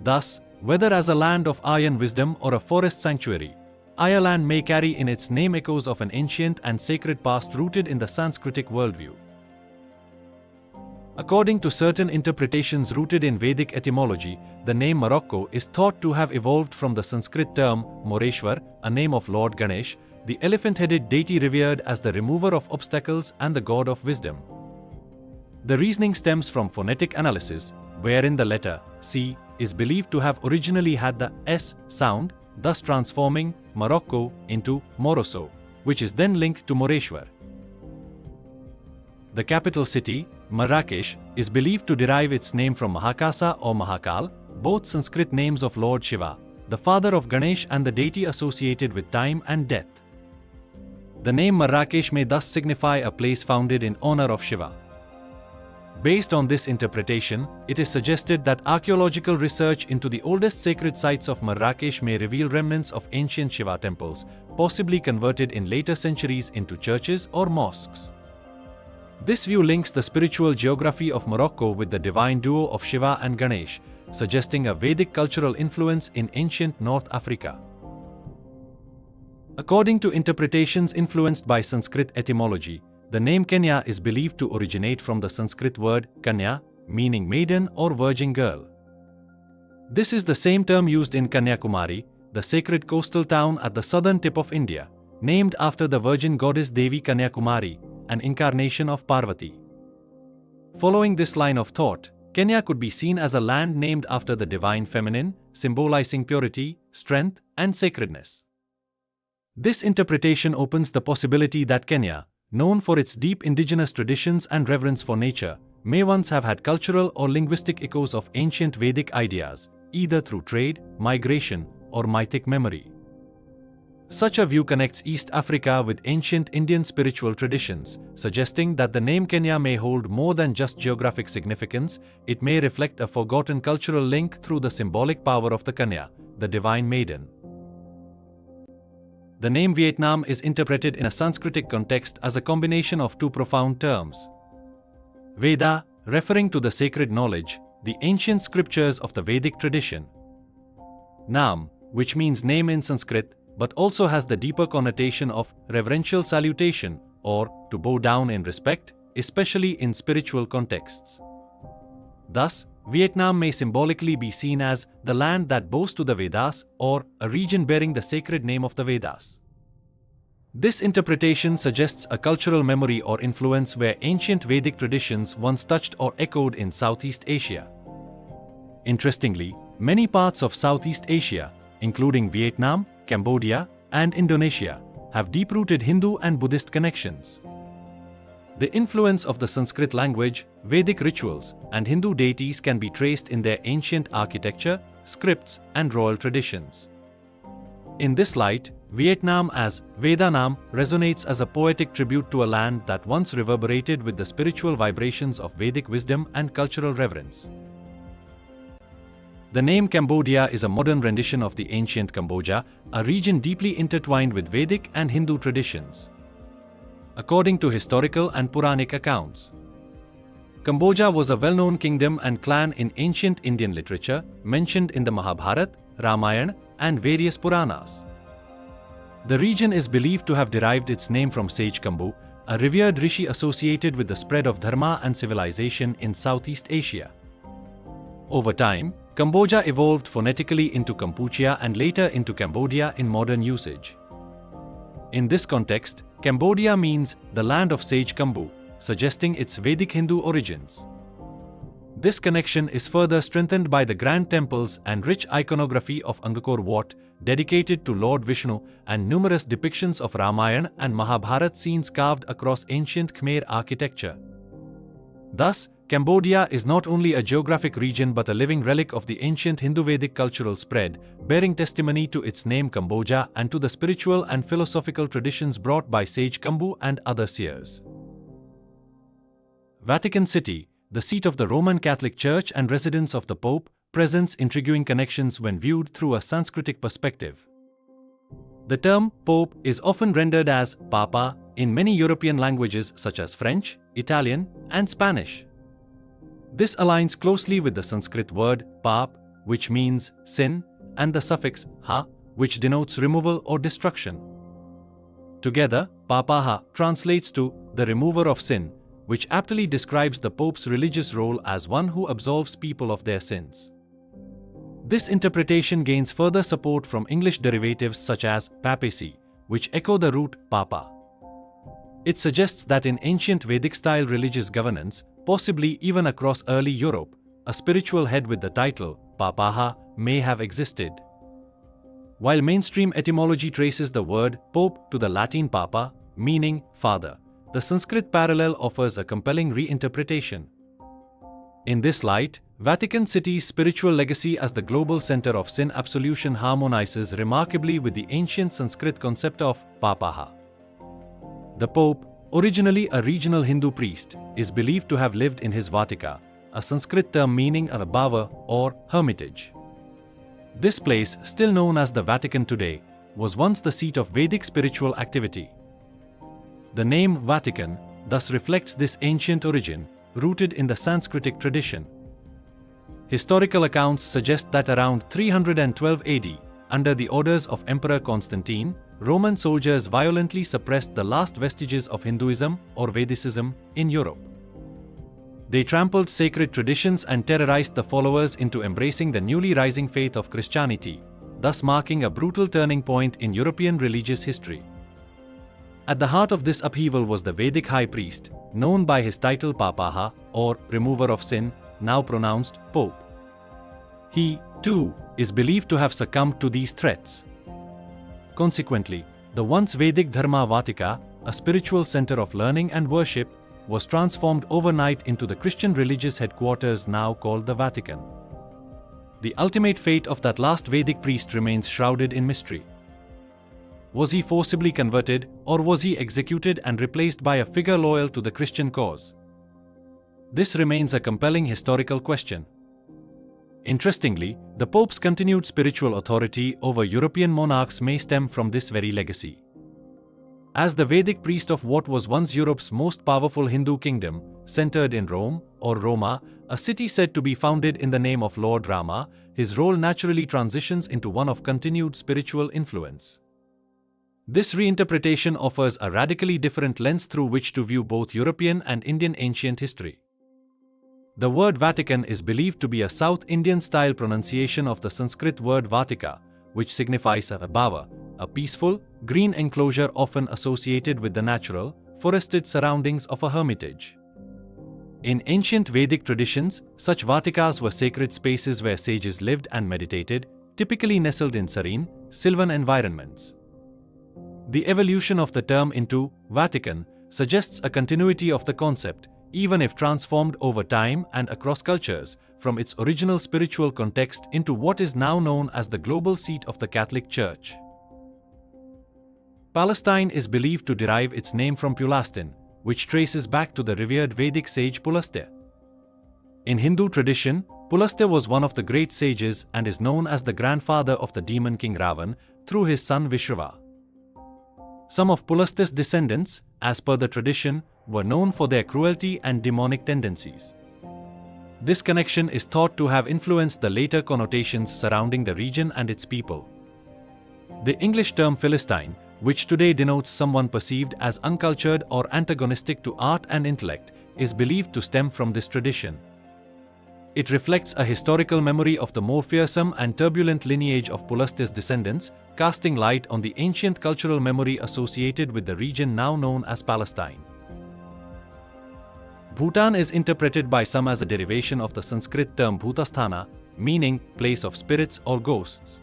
Speaker 1: Thus, whether as a land of Aryan wisdom or a forest sanctuary, Ireland may carry in its name echoes of an ancient and sacred past rooted in the Sanskritic worldview. According to certain interpretations rooted in Vedic etymology, the name Morocco is thought to have evolved from the Sanskrit term Moreshwar, a name of Lord Ganesh, the elephant-headed deity revered as the remover of obstacles and the god of wisdom. The reasoning stems from phonetic analysis, wherein the letter C is believed to have originally had the S sound, thus transforming Morocco into Moroso, which is then linked to Moreshwar. The capital city, Marrakesh, is believed to derive its name from Mahakasa or Mahakal, both Sanskrit names of Lord Shiva, the father of Ganesh and the deity associated with time and death. The name Marrakesh may thus signify a place founded in honor of Shiva. Based on this interpretation, it is suggested that archaeological research into the oldest sacred sites of Marrakesh may reveal remnants of ancient Shiva temples, possibly converted in later centuries into churches or mosques. This view links the spiritual geography of Morocco with the divine duo of Shiva and Ganesh, suggesting a Vedic cultural influence in ancient North Africa. According to interpretations influenced by Sanskrit etymology, the name Kenya is believed to originate from the Sanskrit word Kanya, meaning maiden or virgin girl. This is the same term used in Kanyakumari, the sacred coastal town at the southern tip of India, named after the virgin goddess Devi Kanyakumari, an incarnation of Parvati. Following this line of thought, Kenya could be seen as a land named after the divine feminine, symbolizing purity, strength, and sacredness. This interpretation opens the possibility that Kenya, known for its deep indigenous traditions and reverence for nature, may once have had cultural or linguistic echoes of ancient Vedic ideas, either through trade, migration, or mythic memory. Such a view connects East Africa with ancient Indian spiritual traditions, suggesting that the name Kenya may hold more than just geographic significance. It may reflect a forgotten cultural link through the symbolic power of the Kanya, the divine maiden. The name Vietnam is interpreted in a Sanskritic context as a combination of two profound terms. Veda, referring to the sacred knowledge, the ancient scriptures of the Vedic tradition. Nam, which means name in Sanskrit, but also has the deeper connotation of reverential salutation or to bow down in respect, especially in spiritual contexts. Thus, Vietnam may symbolically be seen as the land that bows to the Vedas or a region bearing the sacred name of the Vedas. This interpretation suggests a cultural memory or influence where ancient Vedic traditions once touched or echoed in Southeast Asia. Interestingly, many parts of Southeast Asia, including Vietnam, Cambodia, and Indonesia, have deep-rooted Hindu and Buddhist connections. The influence of the Sanskrit language, Vedic rituals, and Hindu deities can be traced in their ancient architecture, scripts, and royal traditions. In this light, Vietnam as Vedanam resonates as a poetic tribute to a land that once reverberated with the spiritual vibrations of Vedic wisdom and cultural reverence. The name Cambodia is a modern rendition of the ancient Cambodia, a region deeply intertwined with Vedic and Hindu traditions. According to historical and Puranic accounts, Cambodia was a well-known kingdom and clan in ancient Indian literature, mentioned in the Mahabharata, Ramayana, and various Puranas. The region is believed to have derived its name from sage Kambu, a revered rishi associated with the spread of dharma and civilization in Southeast Asia. Over time, Cambodia evolved phonetically into Kampuchea and later into Cambodia in modern usage. In this context, Cambodia means the land of sage Kambu, suggesting its Vedic Hindu origins. This connection is further strengthened by the grand temples and rich iconography of Angkor Wat, dedicated to Lord Vishnu, and numerous depictions of Ramayana and Mahabharata scenes carved across ancient Khmer architecture. Thus, Cambodia is not only a geographic region but a living relic of the ancient Hindu-Vedic cultural spread, bearing testimony to its name Cambodia and to the spiritual and philosophical traditions brought by sage Kambu and other seers. Vatican City, the seat of the Roman Catholic Church and residence of the Pope, presents intriguing connections when viewed through a Sanskritic perspective. The term Pope is often rendered as Papa in many European languages such as French, Italian, and Spanish. This aligns closely with the Sanskrit word Pap, which means sin, and the suffix Ha, which denotes removal or destruction. Together, Papaha translates to the remover of sin, which aptly describes the Pope's religious role as one who absolves people of their sins. This interpretation gains further support from English derivatives such as papacy, which echo the root Papa. It suggests that in ancient Vedic-style religious governance, possibly even across early Europe, a spiritual head with the title Papaha may have existed. While mainstream etymology traces the word Pope to the Latin Papa, meaning father, the Sanskrit parallel offers a compelling reinterpretation. In this light, Vatican City's spiritual legacy as the global center of sin absolution harmonizes remarkably with the ancient Sanskrit concept of Papaha. The Pope, originally a regional Hindu priest, is believed to have lived in his Vatika, a Sanskrit term meaning a bhava or hermitage. This place, still known as the Vatican today, was once the seat of Vedic spiritual activity. The name Vatican thus reflects this ancient origin, rooted in the Sanskritic tradition. Historical accounts suggest that around 312 AD, under the orders of Emperor Constantine, Roman soldiers violently suppressed the last vestiges of Hinduism or Vedicism in Europe. They trampled sacred traditions and terrorized the followers into embracing the newly rising faith of Christianity, thus marking a brutal turning point in European religious history. At the heart of this upheaval was the Vedic high priest, known by his title Papaha, or remover of sin, now pronounced Pope. He, too, is believed to have succumbed to these threats. Consequently, the once Vedic Dharma Vatika, a spiritual center of learning and worship, was transformed overnight into the Christian religious headquarters now called the Vatican. The ultimate fate of that last Vedic priest remains shrouded in mystery. Was he forcibly converted, or was he executed and replaced by a figure loyal to the Christian cause? This remains a compelling historical question. Interestingly, the Pope's continued spiritual authority over European monarchs may stem from this very legacy. As the Vedic priest of what was once Europe's most powerful Hindu kingdom, centered in Rome, or Roma, a city said to be founded in the name of Lord Rama, his role naturally transitions into one of continued spiritual influence. This reinterpretation offers a radically different lens through which to view both European and Indian ancient history. The word Vatican is believed to be a South Indian-style pronunciation of the Sanskrit word Vatika, which signifies a bhava, a peaceful, green enclosure often associated with the natural, forested surroundings of a hermitage. In ancient Vedic traditions, such Vatikas were sacred spaces where sages lived and meditated, typically nestled in serene, sylvan environments. The evolution of the term into Vatican suggests a continuity of the concept, even if transformed over time and across cultures, from its original spiritual context into what is now known as the global seat of the Catholic Church. Palestine is believed to derive its name from Pulastin, which traces back to the revered Vedic sage Pulastya. In Hindu tradition, Pulastya was one of the great sages and is known as the grandfather of the demon king Ravan through his son Vishrava. Some of Pulastya's descendants, as per the tradition, were known for their cruelty and demonic tendencies. This connection is thought to have influenced the later connotations surrounding the region and its people. The English term Philistine, which today denotes someone perceived as uncultured or antagonistic to art and intellect, is believed to stem from this tradition. It reflects a historical memory of the more fearsome and turbulent lineage of Pulastya's descendants, casting light on the ancient cultural memory associated with the region now known as Palestine. Bhutan is interpreted by some as a derivation of the Sanskrit term Bhutasthana, meaning place of spirits or ghosts.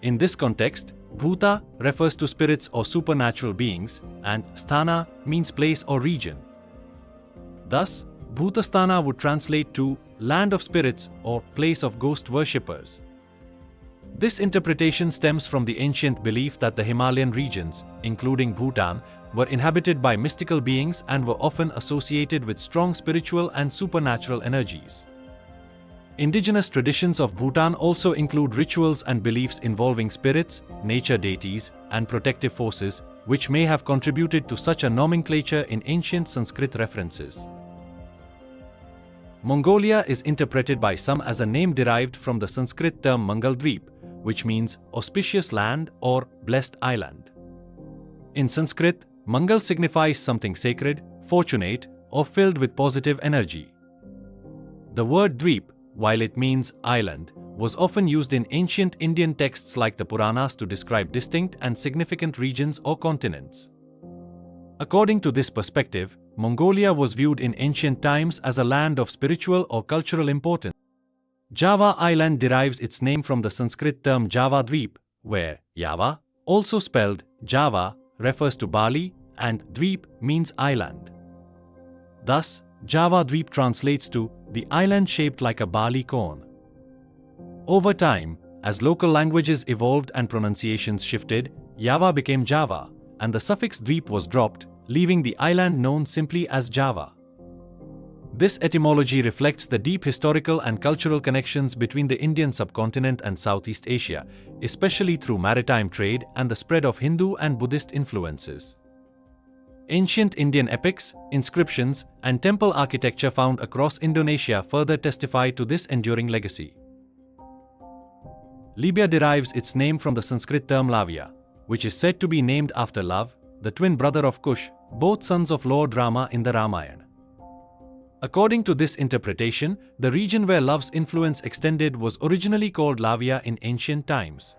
Speaker 1: In this context, Bhuta refers to spirits or supernatural beings, and Sthana means place or region. Thus, Bhutasthana would translate to land of spirits or place of ghost worshippers. This interpretation stems from the ancient belief that the Himalayan regions, including Bhutan, were inhabited by mystical beings and were often associated with strong spiritual and supernatural energies. Indigenous traditions of Bhutan also include rituals and beliefs involving spirits, nature deities, and protective forces, which may have contributed to such a nomenclature in ancient Sanskrit references. Mongolia is interpreted by some as a name derived from the Sanskrit term Mangaldweep, which means auspicious land or blessed island. In Sanskrit, Mangal signifies something sacred, fortunate, or filled with positive energy. The word Dweep, while it means island, was often used in ancient Indian texts like the Puranas to describe distinct and significant regions or continents. According to this perspective, Mongolia was viewed in ancient times as a land of spiritual or cultural importance. Java Island derives its name from the Sanskrit term Java Dweep, where Java, also spelled Java, refers to Bali and Dweep means island. Thus, Java Dweep translates to the island shaped like a barley corn. Over time, as local languages evolved and pronunciations shifted, Java became Java, and the suffix Dweep was dropped, leaving the island known simply as Java. This etymology reflects the deep historical and cultural connections between the Indian subcontinent and Southeast Asia, especially through maritime trade and the spread of Hindu and Buddhist influences. Ancient Indian epics, inscriptions, and temple architecture found across Indonesia further testify to this enduring legacy. Libya derives its name from the Sanskrit term Lavya, which is said to be named after Lav, the twin brother of Kush, both sons of Lord Rama in the Ramayana. According to this interpretation, the region where Lav's influence extended was originally called Lavia in ancient times.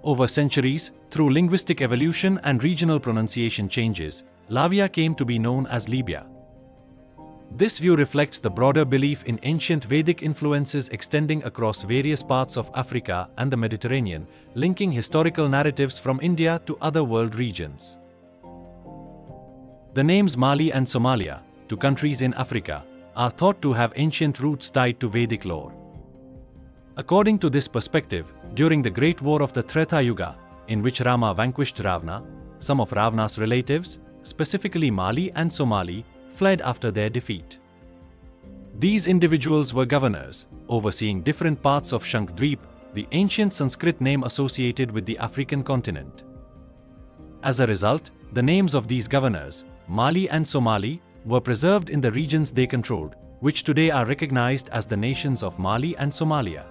Speaker 1: Over centuries, through linguistic evolution and regional pronunciation changes, Lavia came to be known as Libya. This view reflects the broader belief in ancient Vedic influences extending across various parts of Africa and the Mediterranean, linking historical narratives from India to other world regions. The names Mali and Somalia, two countries in Africa, are thought to have ancient roots tied to Vedic lore. According to this perspective, during the Great War of the Treta Yuga, in which Rama vanquished Ravana, some of Ravana's relatives, specifically Mali and Somali, fled after their defeat. These individuals were governors, overseeing different parts of Shankhdweep, the ancient Sanskrit name associated with the African continent. As a result, the names of these governors, Mali and Somali, were preserved in the regions they controlled, which today are recognized as the nations of Mali and Somalia.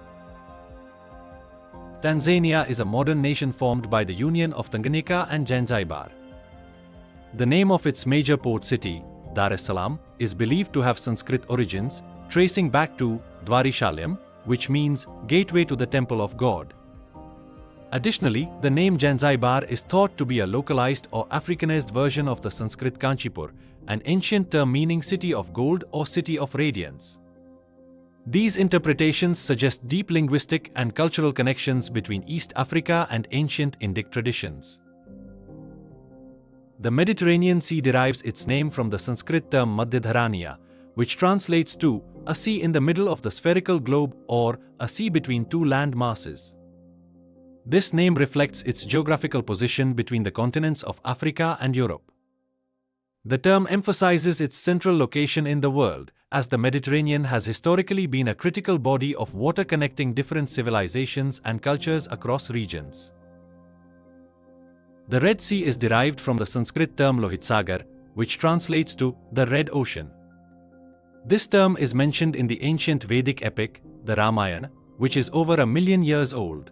Speaker 1: Tanzania is a modern nation formed by the union of Tanganyika and Zanzibar. The name of its major port city, Dar es Salaam, is believed to have Sanskrit origins, tracing back to Dwarishalayam, which means gateway to the temple of God. Additionally, the name Zanzibar is thought to be a localized or Africanized version of the Sanskrit Kanchipur, an ancient term meaning city of gold or city of radiance. These interpretations suggest deep linguistic and cultural connections between East Africa and ancient Indic traditions. The Mediterranean Sea derives its name from the Sanskrit term Madhyadharaniya, which translates to a sea in the middle of the spherical globe or a sea between two land masses. This name reflects its geographical position between the continents of Africa and Europe. The term emphasizes its central location in the world, as the Mediterranean has historically been a critical body of water connecting different civilizations and cultures across regions. The Red Sea is derived from the Sanskrit term Lohitsagar, which translates to the Red Ocean. This term is mentioned in the ancient Vedic epic, the Ramayana, which is over 1 million years old.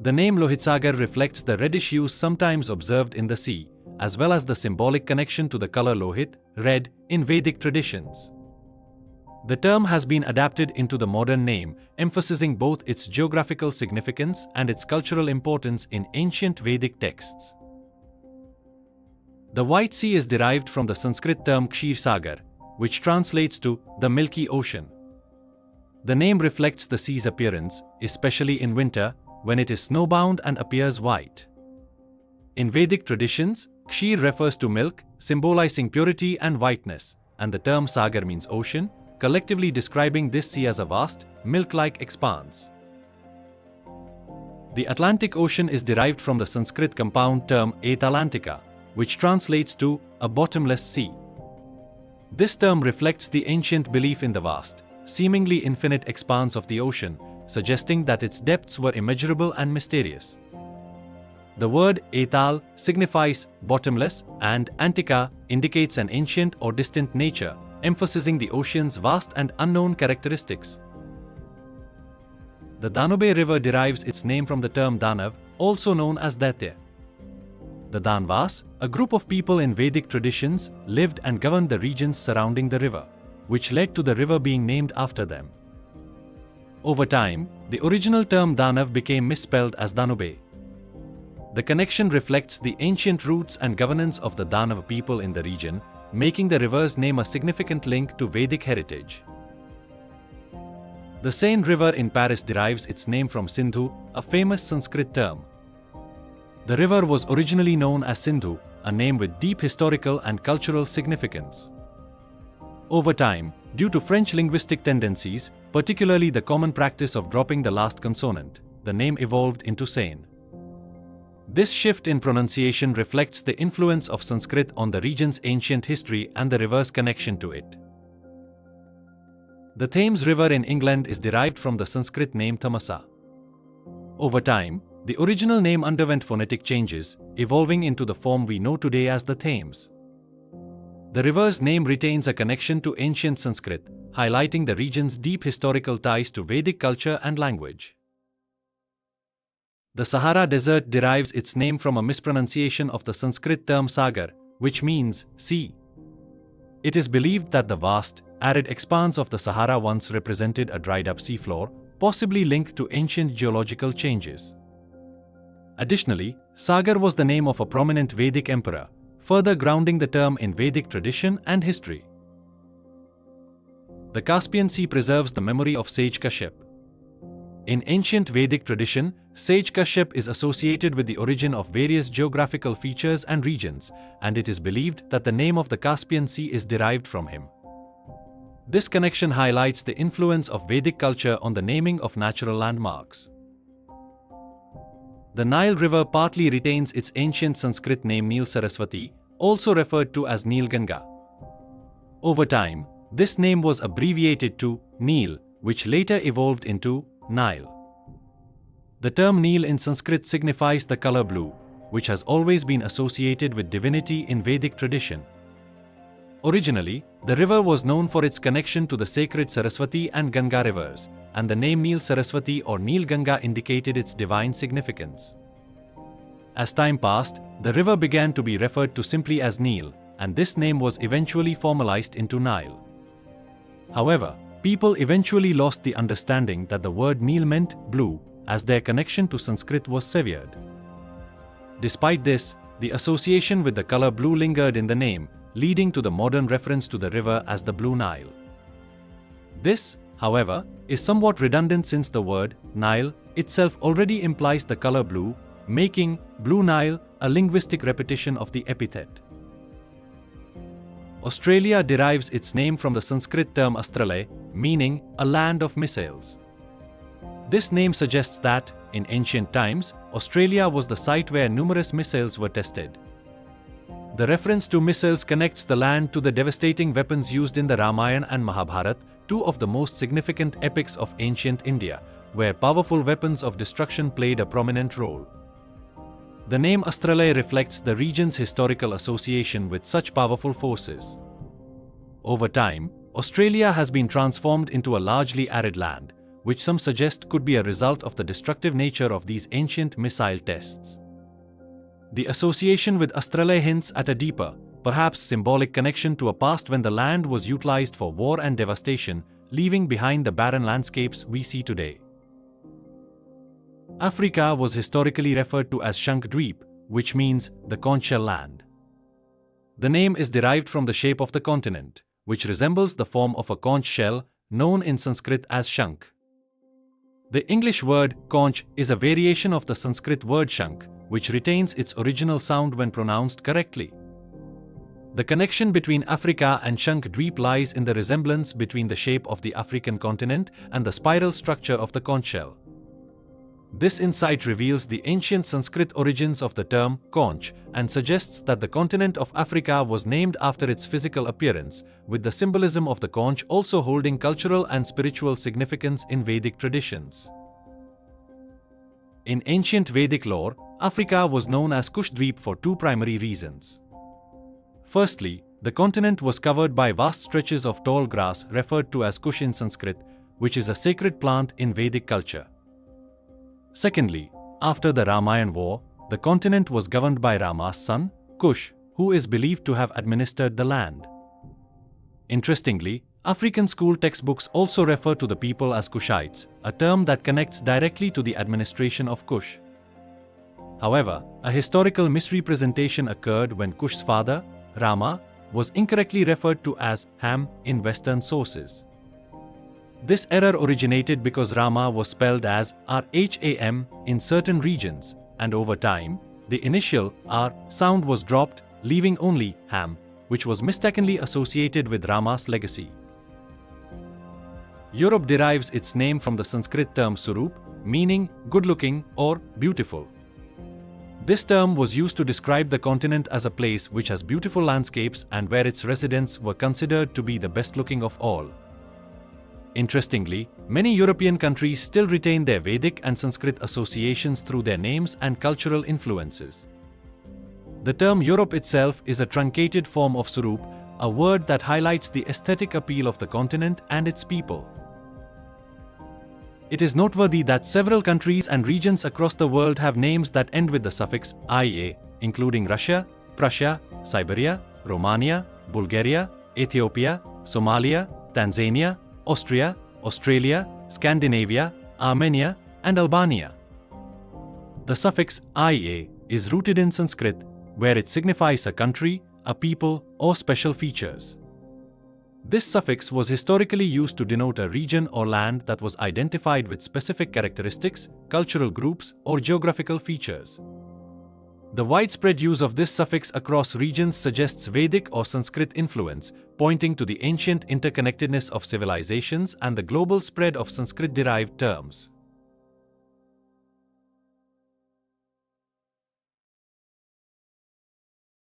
Speaker 1: The name Lohitsagar reflects the reddish hues sometimes observed in the sea, as well as the symbolic connection to the color Lohit, red, in Vedic traditions. The term has been adapted into the modern name, emphasizing both its geographical significance and its cultural importance in ancient Vedic texts. The White Sea is derived from the Sanskrit term Kshir Sagar, which translates to the Milky Ocean. The name reflects the sea's appearance, especially in winter, when it is snowbound and appears white. In Vedic traditions, Kshir refers to milk, symbolizing purity and whiteness, and the term Sagar means ocean, collectively describing this sea as a vast, milk-like expanse. The Atlantic Ocean is derived from the Sanskrit compound term Atalantika, which translates to a bottomless sea. This term reflects the ancient belief in the vast, seemingly infinite expanse of the ocean, suggesting that its depths were immeasurable and mysterious. The word Atal signifies bottomless, and Antika indicates an ancient or distant nature, emphasizing the ocean's vast and unknown characteristics. The Danube River derives its name from the term Danav, also known as Daitya. The Danvas, a group of people in Vedic traditions, lived and governed the regions surrounding the river, which led to the river being named after them. Over time, the original term Danube became misspelled as Danube. The connection reflects the ancient roots and governance of the Danube people in the region, making the river's name a significant link to Vedic heritage. The Seine River in Paris derives its name from Sindhu, a famous Sanskrit term. The river was originally known as Sindhu, a name with deep historical and cultural significance. Over time, due to French linguistic tendencies, particularly the common practice of dropping the last consonant, the name evolved into Seine. This shift in pronunciation reflects the influence of Sanskrit on the region's ancient history and the river's connection to it. The Thames River in England is derived from the Sanskrit name Thamasa. Over time, the original name underwent phonetic changes, evolving into the form we know today as the Thames. The river's name retains a connection to ancient Sanskrit, highlighting the region's deep historical ties to Vedic culture and language. The Sahara Desert derives its name from a mispronunciation of the Sanskrit term Sagar, which means sea. It is believed that the vast, arid expanse of the Sahara once represented a dried-up seafloor, possibly linked to ancient geological changes. Additionally, Sagar was the name of a prominent Vedic emperor, further grounding the term in Vedic tradition and history. The Caspian Sea preserves the memory of sage Kashyap. In ancient Vedic tradition, sage Kashyap is associated with the origin of various geographical features and regions, and it is believed that the name of the Caspian Sea is derived from him. This connection highlights the influence of Vedic culture on the naming of natural landmarks. The Nile River partly retains its ancient Sanskrit name Nil Saraswati, also referred to as Nil Ganga. Over time, this name was abbreviated to Nil, which later evolved into Nile. The term Nil in Sanskrit signifies the color blue, which has always been associated with divinity in Vedic tradition. Originally, the river was known for its connection to the sacred Saraswati and Ganga rivers, and the name Nil Saraswati or Nil Ganga indicated its divine significance. As time passed, the river began to be referred to simply as Nil, and this name was eventually formalized into Nile. However, people eventually lost the understanding that the word Nil meant blue, as their connection to Sanskrit was severed. Despite this, the association with the color blue lingered in the name, leading to the modern reference to the river as the Blue Nile. This, however, is somewhat redundant since the word Nile itself already implies the color blue, making Blue Nile a linguistic repetition of the epithet. Australia derives its name from the Sanskrit term Astrale, meaning a land of missiles. This name suggests that, in ancient times, Australia was the site where numerous missiles were tested. The reference to missiles connects the land to the devastating weapons used in the Ramayana and Mahabharata, two of the most significant epics of ancient India, where powerful weapons of destruction played a prominent role. The name Astrale reflects the region's historical association with such powerful forces. Over time, Australia has been transformed into a largely arid land, which some suggest could be a result of the destructive nature of these ancient missile tests. The association with Astrale hints at a deeper, perhaps symbolic connection to a past when the land was utilized for war and devastation, leaving behind the barren landscapes we see today. Africa was historically referred to as Shankh-Dweep, which means the conch shell land. The name is derived from the shape of the continent, which resembles the form of a conch shell, known in Sanskrit as Shankh. The English word conch is a variation of the Sanskrit word Shankh, which retains its original sound when pronounced correctly. The connection between Africa and Shankh-Dweep lies in the resemblance between the shape of the African continent and the spiral structure of the conch shell. This insight reveals the ancient Sanskrit origins of the term conch and suggests that the continent of Africa was named after its physical appearance, with the symbolism of the conch also holding cultural and spiritual significance in Vedic traditions. In ancient Vedic lore, Africa was known as Kush-Dweep for two primary reasons. Firstly, the continent was covered by vast stretches of tall grass referred to as Kush in Sanskrit, which is a sacred plant in Vedic culture. Secondly, after the Ramayana war, the continent was governed by Rama's son, Kush, who is believed to have administered the land. Interestingly, African school textbooks also refer to the people as Kushites, a term that connects directly to the administration of Kush. However, a historical misrepresentation occurred when Kush's father, Rama, was incorrectly referred to as Ham in Western sources. This error originated because Rama was spelled as Rham in certain regions, and over time, the initial R sound was dropped, leaving only Ham, which was mistakenly associated with Rama's legacy. Europe derives its name from the Sanskrit term Surup, meaning good-looking or beautiful. This term was used to describe the continent as a place which has beautiful landscapes and where its residents were considered to be the best-looking of all. Interestingly, many European countries still retain their Vedic and Sanskrit associations through their names and cultural influences. The term Europe itself is a truncated form of Surup, a word that highlights the aesthetic appeal of the continent and its people. It is noteworthy that several countries and regions across the world have names that end with the suffix "ia", including Russia, Prussia, Siberia, Romania, Bulgaria, Ethiopia, Somalia, Tanzania, Austria, Australia, Scandinavia, Armenia, and Albania. The suffix "ia" is rooted in Sanskrit, where it signifies a country, a people, or special features. This suffix was historically used to denote a region or land that was identified with specific characteristics, cultural groups, or geographical features. The widespread use of this suffix across regions suggests Vedic or Sanskrit influence, pointing to the ancient interconnectedness of civilizations and the global spread of Sanskrit-derived terms.